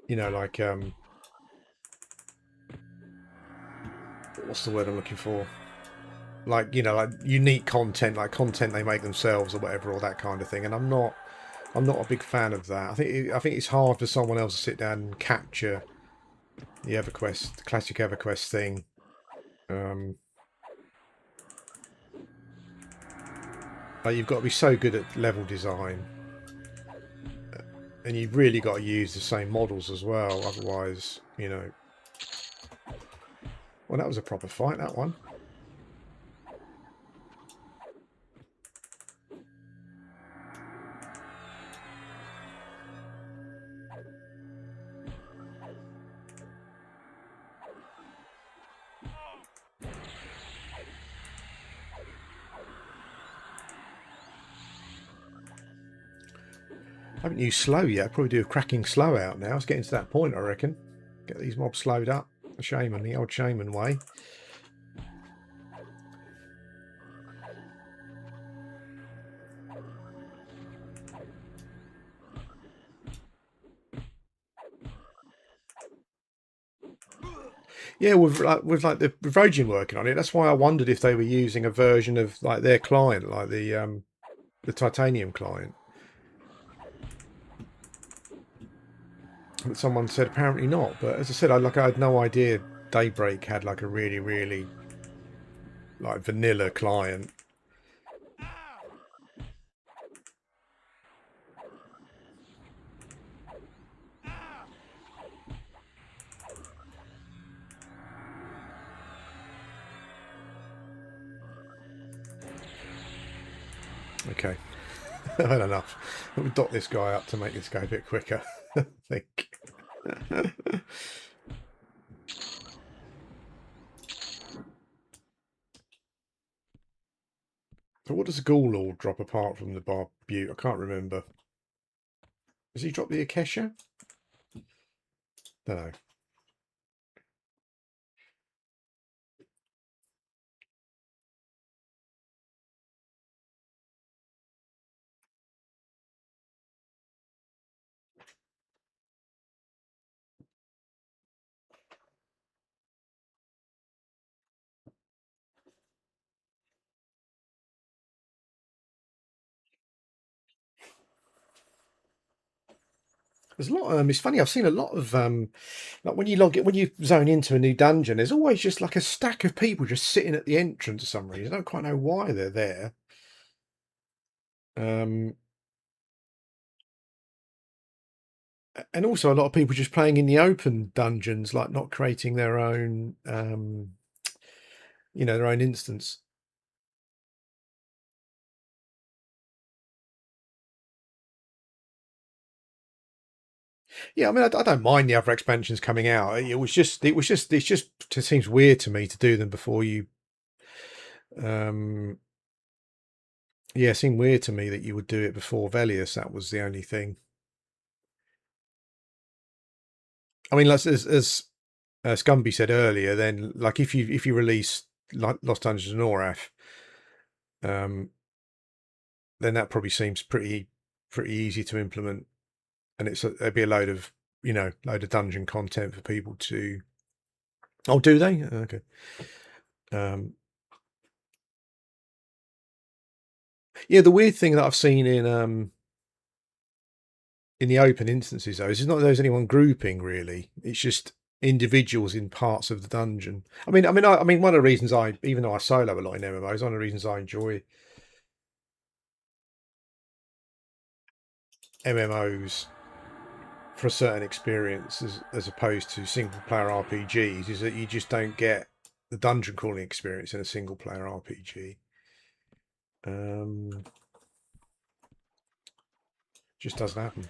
A: know, like what's the word I'm looking for? Like, you know, like unique content, like content they make themselves or whatever, or that kind of thing. And I'm not I'm not a big fan of that. I think it's hard for someone else to sit down and capture the EverQuest, the classic EverQuest thing. Like you've got to be so good at level design, and you've really got to use the same models as well. Otherwise, you know. Well, that was a proper fight, that one. I haven't used slow yet. I'll probably do a cracking slow out now. It's getting to that point, I reckon. Get these mobs slowed up. The shaman, the old shaman way. Yeah, with like the Virgin working on it, that's why I wondered if they were using a version of like their client, like the titanium client. But someone said apparently not. But as I said, I had no idea Daybreak had like a really like vanilla client. Okay, I've had enough. We'll dot this guy up to make this go a bit quicker. I think. So what does Ghoul Lord drop apart from the Barbute? I can't remember. Does he drop the Akesha? Don't know. There's a lot. It's funny. I've seen a lot of like when you zone into a new dungeon, there's always just like a stack of people just sitting at the entrance for some reason. I don't quite know why they're there. And also a lot of people just playing in the open dungeons, like not creating their own, their own instance. Yeah, I mean, I don't mind the other expansions coming out. It seems weird to me to do them before you. Yeah, it seemed weird to me that you would do it before Velius. That was the only thing. I mean, as Scumby said earlier, then like if you release like Lost Dungeons and Orath, then that probably seems pretty easy to implement, and there'd be a load of dungeon content for people to. Oh, do they? Okay. Yeah, the weird thing that I've seen in the open instances though is it's not there's anyone grouping really. It's just individuals in parts of the dungeon. I mean, one of the reasons even though I solo a lot in MMOs, one of the reasons I enjoy MMOs for a certain experience as opposed to single player RPGs is that you just don't get the dungeon crawling experience in a single player RPG. Just doesn't happen.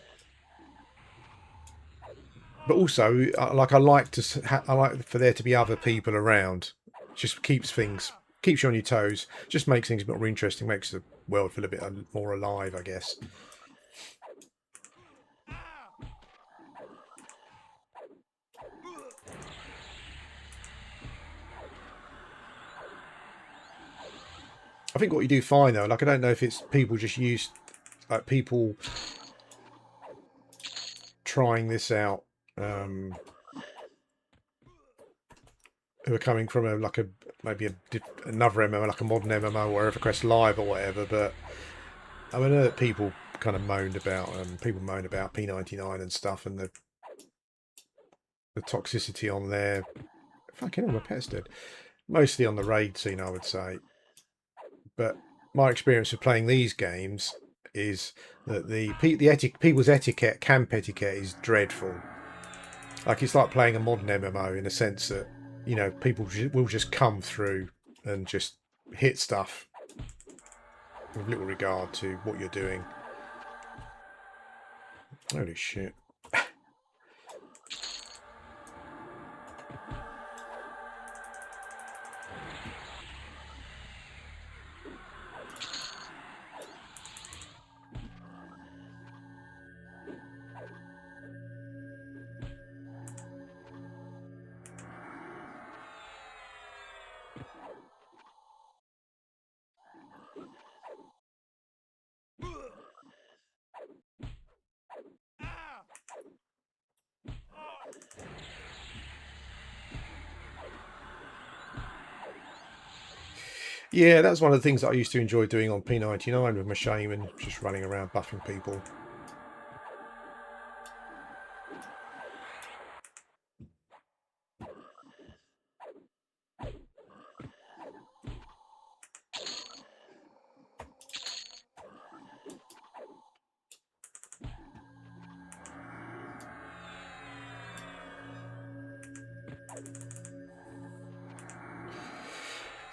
A: But also, I like for there to be other people around. Just keeps you on your toes. Just makes things a bit more interesting. Makes the world feel a bit more alive, I guess. I think what you do find though, like I don't know if it's people just use like people trying this out who are coming from another MMO, like a modern MMO or Everquest Live or whatever. But I know that people kind of moaned about, people moan about P99 and stuff, and the toxicity on there. Fucking hell, my pet's dead. Mostly on the raid scene, I would say. But my experience of playing these games is that people's etiquette, camp etiquette, is dreadful. Like, it's like playing a modern MMO in a sense that, you know, people will just come through and just hit stuff with little regard to what you're doing. Holy shit. Yeah, that's one of the things that I used to enjoy doing on P99 with my shaman, just running around buffing people.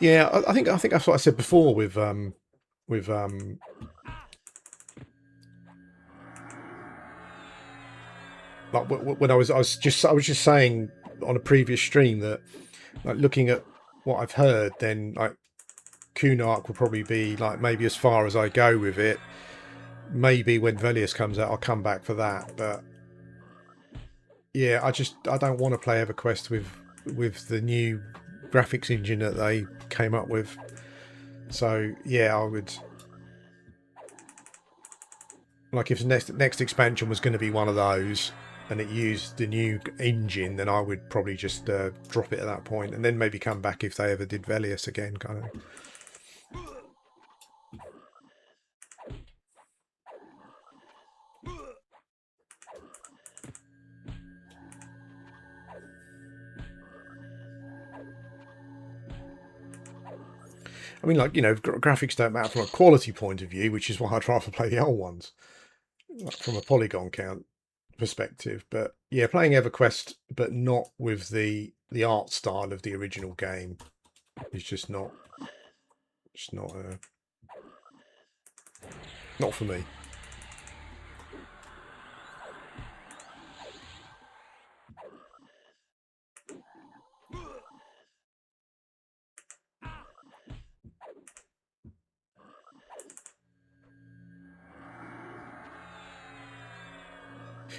A: Yeah, I think that's what I said before with like when I was just saying on a previous stream that, like, looking at what I've heard, then like Kunark will probably be like maybe as far as I go with it. Maybe when Velius comes out, I'll come back for that. But yeah, I don't want to play EverQuest with the new graphics engine that they came up with. So yeah, I would, like, if the next expansion was going to be one of those and it used the new engine, then I would probably just drop it at that point, and then maybe come back if they ever did Velius again, kind of. I mean, like, you know, graphics don't matter from a quality point of view, which is why I'd rather play the old ones, like, from a polygon count perspective. But yeah, playing EverQuest, but not with the art style of the original game, is just not not for me.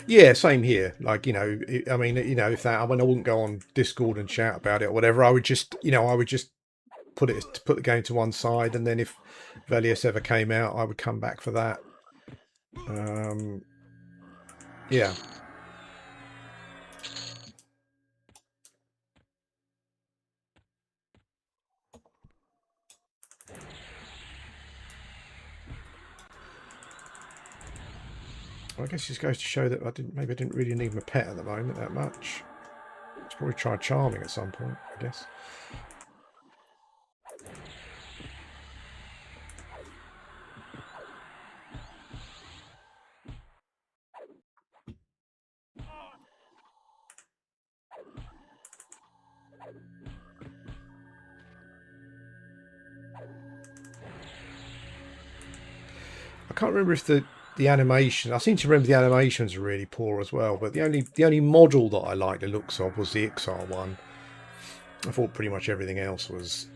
A: Yeah, same here. Like, you know, I mean, you know, if that, I wouldn't go on Discord and chat about it or whatever. I would just, you know, put the game to one side, and then if Velius ever came out, I would come back for that. Yeah. I guess this goes to show that maybe I didn't really need my pet at the moment that much. Let's probably try charming at some point, I guess. I can't remember if the animation, I seem to remember the animations are really poor as well, but the only model that I liked the looks of was the Ixar one. I thought pretty much everything else was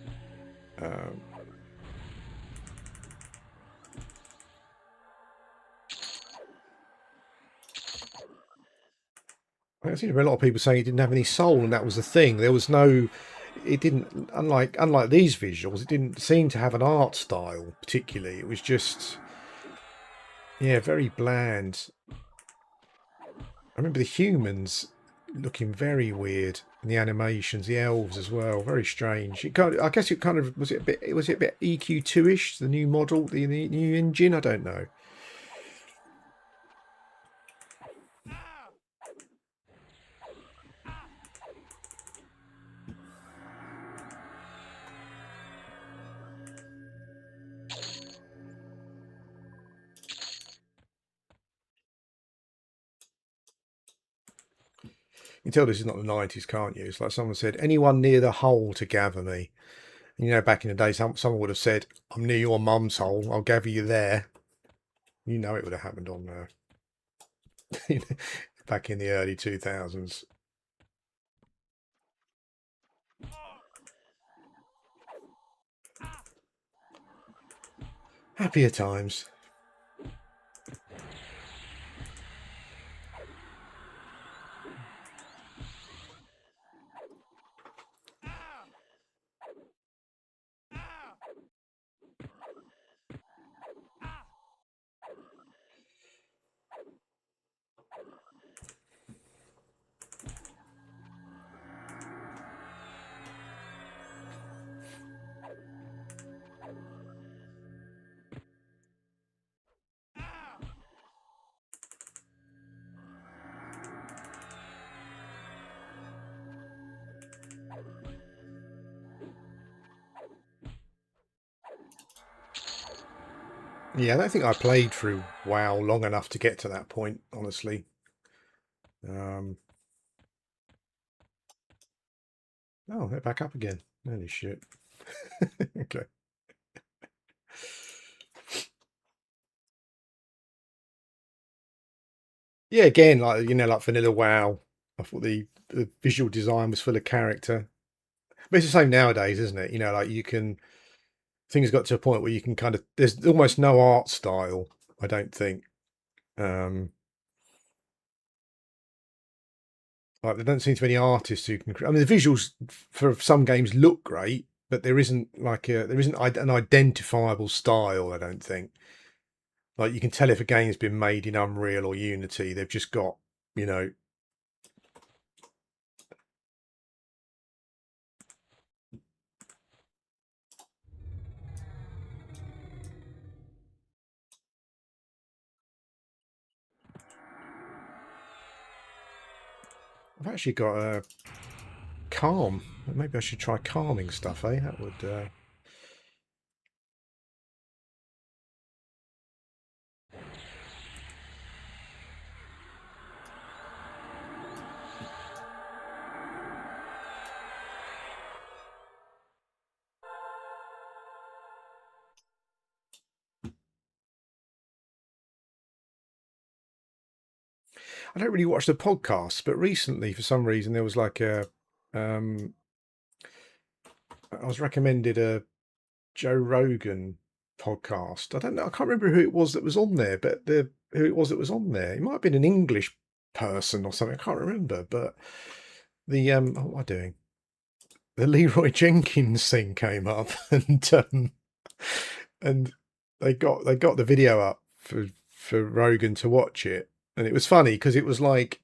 A: I seem to remember a lot of people saying it didn't have any soul, and that was the thing. There was no, it didn't, unlike these visuals, it didn't seem to have an art style particularly. It was just, yeah, very bland. I remember the humans looking very weird, and the animations, the elves as well, very strange. I guess it kind of was it a bit EQ2-ish, the new model, the new engine. I don't know. You can tell this is not the 90s, can't you? It's like someone said, anyone near the hole to gather me. And, you know, back in the day, someone would have said, I'm near your mum's hole, I'll gather you there. You know it would have happened on back in the early 2000s. Happier times. Yeah, I don't think I played through WoW long enough to get to that point, honestly. Oh, they're back up again. Holy shit. Okay. Yeah, again, like, you know, like vanilla WoW, I thought the visual design was full of character. But it's the same nowadays, isn't it? You know, like you can, things got to a point where you can kind of, there's almost no art style, I don't think. Like there don't seem to be any artists who can. I mean, the visuals for some games look great, but there isn't like there isn't an identifiable style. I don't think. Like you can tell if a game's been made in Unreal or Unity, they've just got, you know. I've actually got a calm. Maybe I should try calming stuff, eh? That would. I don't really watch the podcasts, but recently, for some reason, there was like a. I was recommended a Joe Rogan podcast. I don't know. I can't remember who it was that was on there, but who it was that was on there. It might have been an English person or something. I can't remember. But the what am I doing? The Leroy Jenkins thing came up, and they got the video up for Rogan to watch it, and it was funny because it was like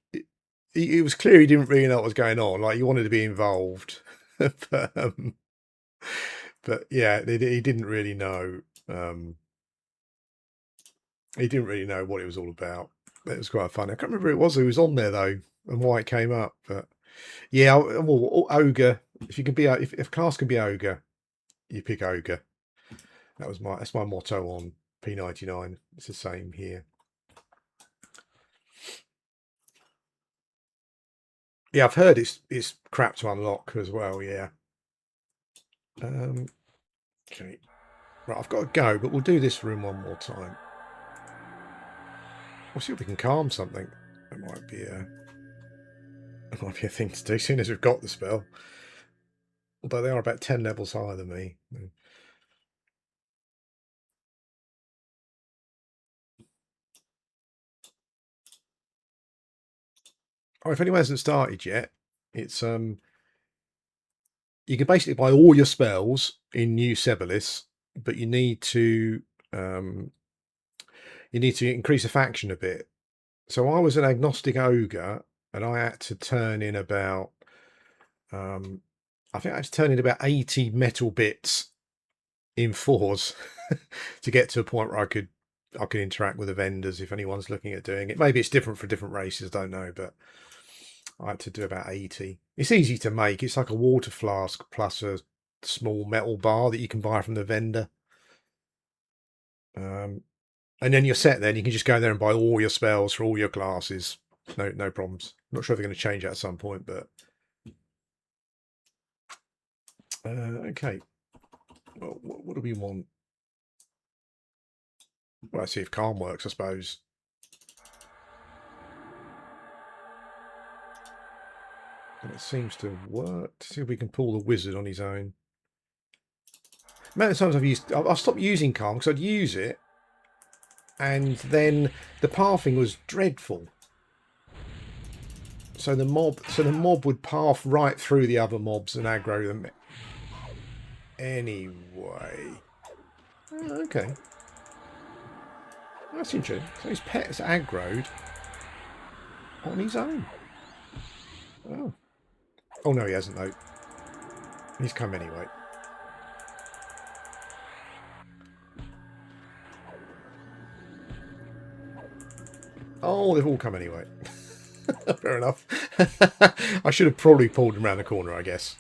A: it was clear he didn't really know what was going on. Like he wanted to be involved, but yeah, he didn't really know. He didn't really know what it was all about. It was quite funny. I can't remember who it was who was on there though, and why it came up. But yeah, well, Ogre. If you can be, if class can be Ogre, you pick Ogre. That's my motto on P99. It's the same here. Yeah, I've heard it's crap to unlock as well. Yeah. Okay. Right, I've got to go, but we'll do this room one more time. We'll see if we can calm something. It might be a thing to do as soon as we've got the spell. Although they are about 10 levels higher than me. Oh, if anyone hasn't started yet, it's you can basically buy all your spells in New Sebelis, but you need to increase a faction a bit. So I was an agnostic ogre, and I had to turn in about I think I had to turn in about 80 metal bits in fours to get to a point where I could interact with the vendors if anyone's looking at doing it. Maybe it's different for different races, don't know, but I had to do about 80. It's easy to make. It's like a water flask plus a small metal bar that you can buy from the vendor. And then you're set then. You can just go there and buy all your spells for all your classes. no problems. Not sure if they're going to change that at some point, but okay. Well, what do we want? Well, let's see if calm works, I suppose. And it seems to work. See if we can pull the wizard on his own. Amount of times I've stopped using calm because I'd use it, and then the pathing was dreadful. So the mob would path right through the other mobs and aggro them. Anyway, okay, that's interesting. So his pet's aggroed on his own. Oh no, he hasn't though. He's come anyway. Oh, they've all come anyway. Fair enough. I should have probably pulled him around the corner, I guess.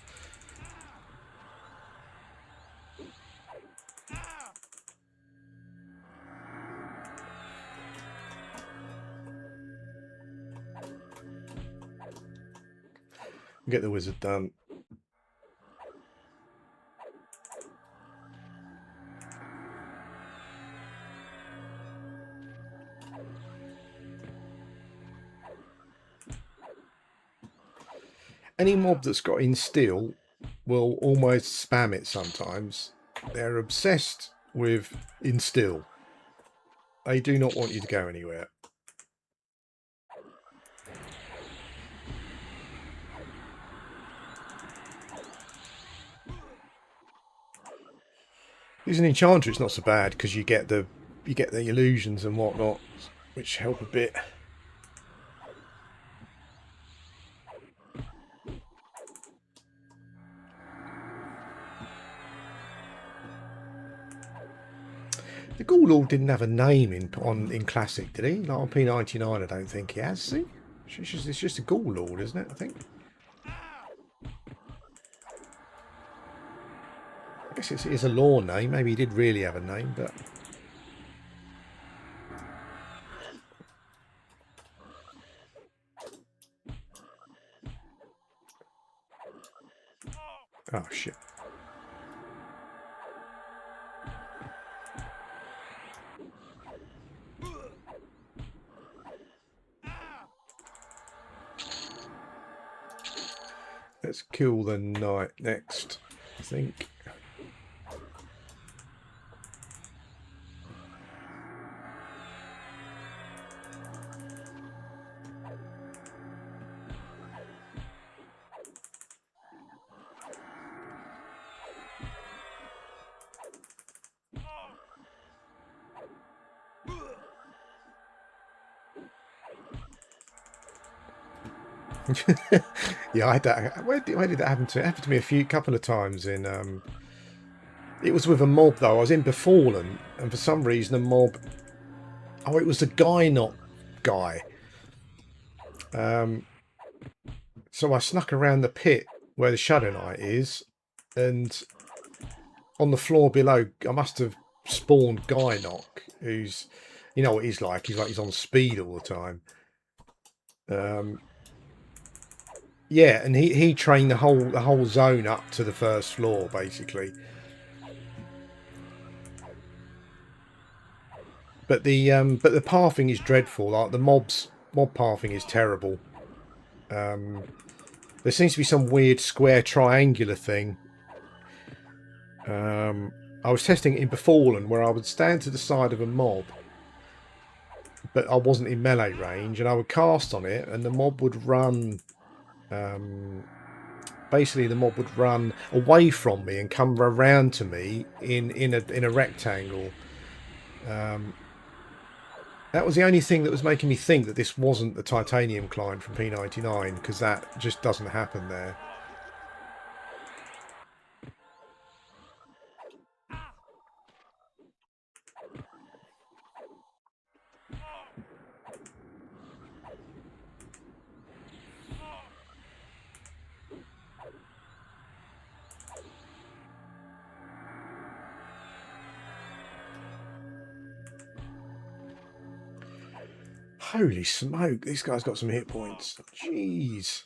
A: Get the wizard done. Any mob that's got instill will almost spam it sometimes. They're obsessed with instill. They do not want you to go anywhere. As an enchanter, it's not so bad because you get the illusions and whatnot, which help a bit. The Ghoul Lord didn't have a name in Classic, did he? Like on P99, I don't think he has. See, it's just a Ghoul Lord, isn't it? I think. I guess it's a lore name. Maybe he did really have a name, but. Oh shit. Let's kill the knight next, I think. Yeah, I had that. Where did that happen to? It happened to me a couple of times in. It was with a mob though. I was in Befallen, and for some reason a mob. Oh, it was the GUK guy. So I snuck around the pit where the Shadow Knight is, and on the floor below, I must have spawned GUK, who's, you know what he's like. He's on speed all the time. Yeah, and he trained the whole zone up to the first floor, basically. But the pathing is dreadful. Like the mob pathing is terrible. There seems to be some weird square triangular thing. I was testing it in Befallen, where I would stand to the side of a mob, but I wasn't in melee range, and I would cast on it, and the mob would run. Basically, the mob would run away from me and come around to me in a rectangle. That was the only thing that was making me think that this wasn't the titanium client from P99, because that just doesn't happen there. Holy smoke, this guy's got some hit points. Jeez.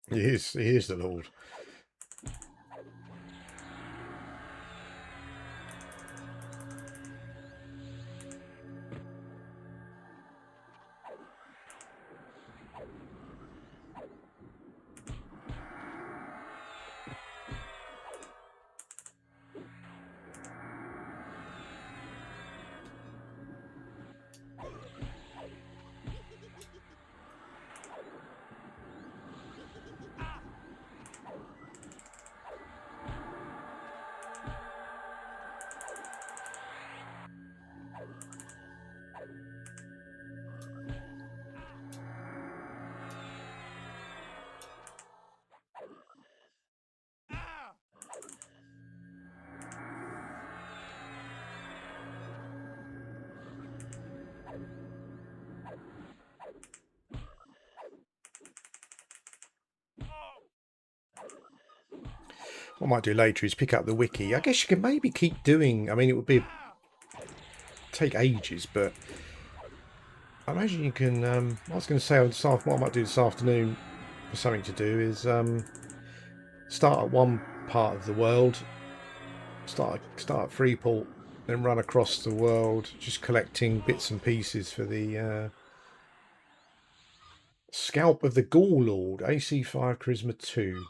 A: He is the Lord. What I might do later is pick up the wiki. I guess you can maybe keep doing. I mean, it would take ages, but I imagine you can. I was going to say what I might do this afternoon for something to do is start at one part of the world, start at Freeport, then run across the world, just collecting bits and pieces for the Scalp of the Ghoul Lord, AC5 Charisma 2.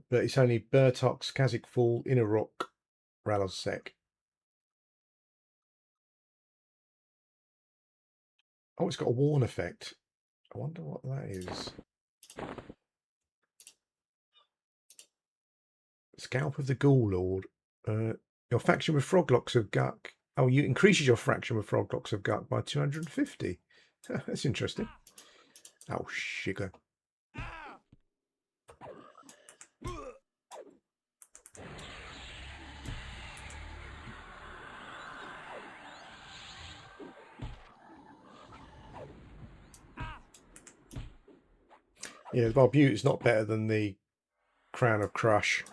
A: But it's only Bertox, Kazik Fall, Inner Rock, Ralosek. Oh, it's got a warn effect. I wonder what that is. Scalp of the Ghoul Lord. Your faction with Froglocks of GUK. Oh, you increases your fraction with Froglocks of GUK by 250. That's interesting. Oh, sugar. Yeah, the Barbute is not better than the Crown of Crush.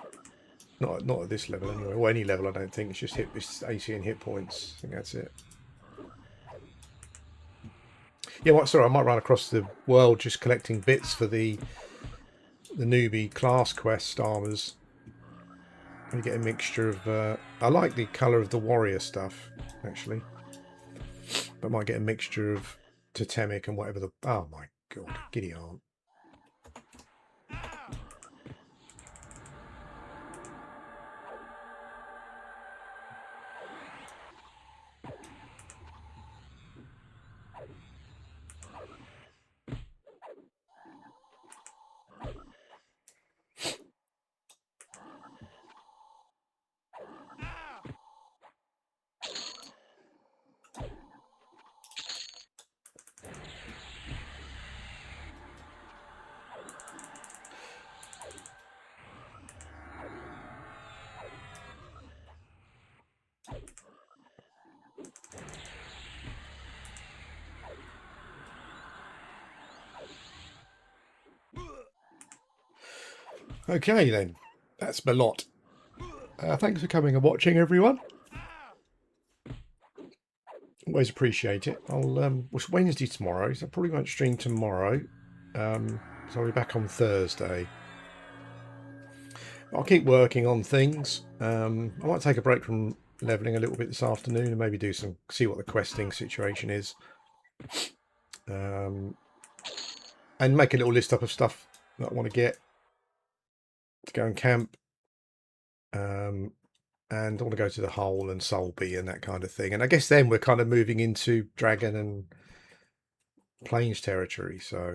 A: Not at this level anyway, or any level I don't think. It's just it's AC and hit points. I think that's it. Yeah, sorry, I might run across the world just collecting bits for the newbie class quest armors. And get a mixture of I like the colour of the warrior stuff, actually. But might get a mixture of totemic and whatever the oh my god, giddy aunt. Okay then, that's my lot. Thanks for coming and watching, everyone. Always appreciate it. It's Wednesday tomorrow, so I probably won't stream tomorrow. So I'll be back on Thursday. I'll keep working on things. I might take a break from leveling a little bit this afternoon and maybe see what the questing situation is. And make a little list up of stuff that I want to get to go and camp. And I want to go to the Hole and Solby and that kind of thing. And I guess then we're kind of moving into Dragon and Plains territory. So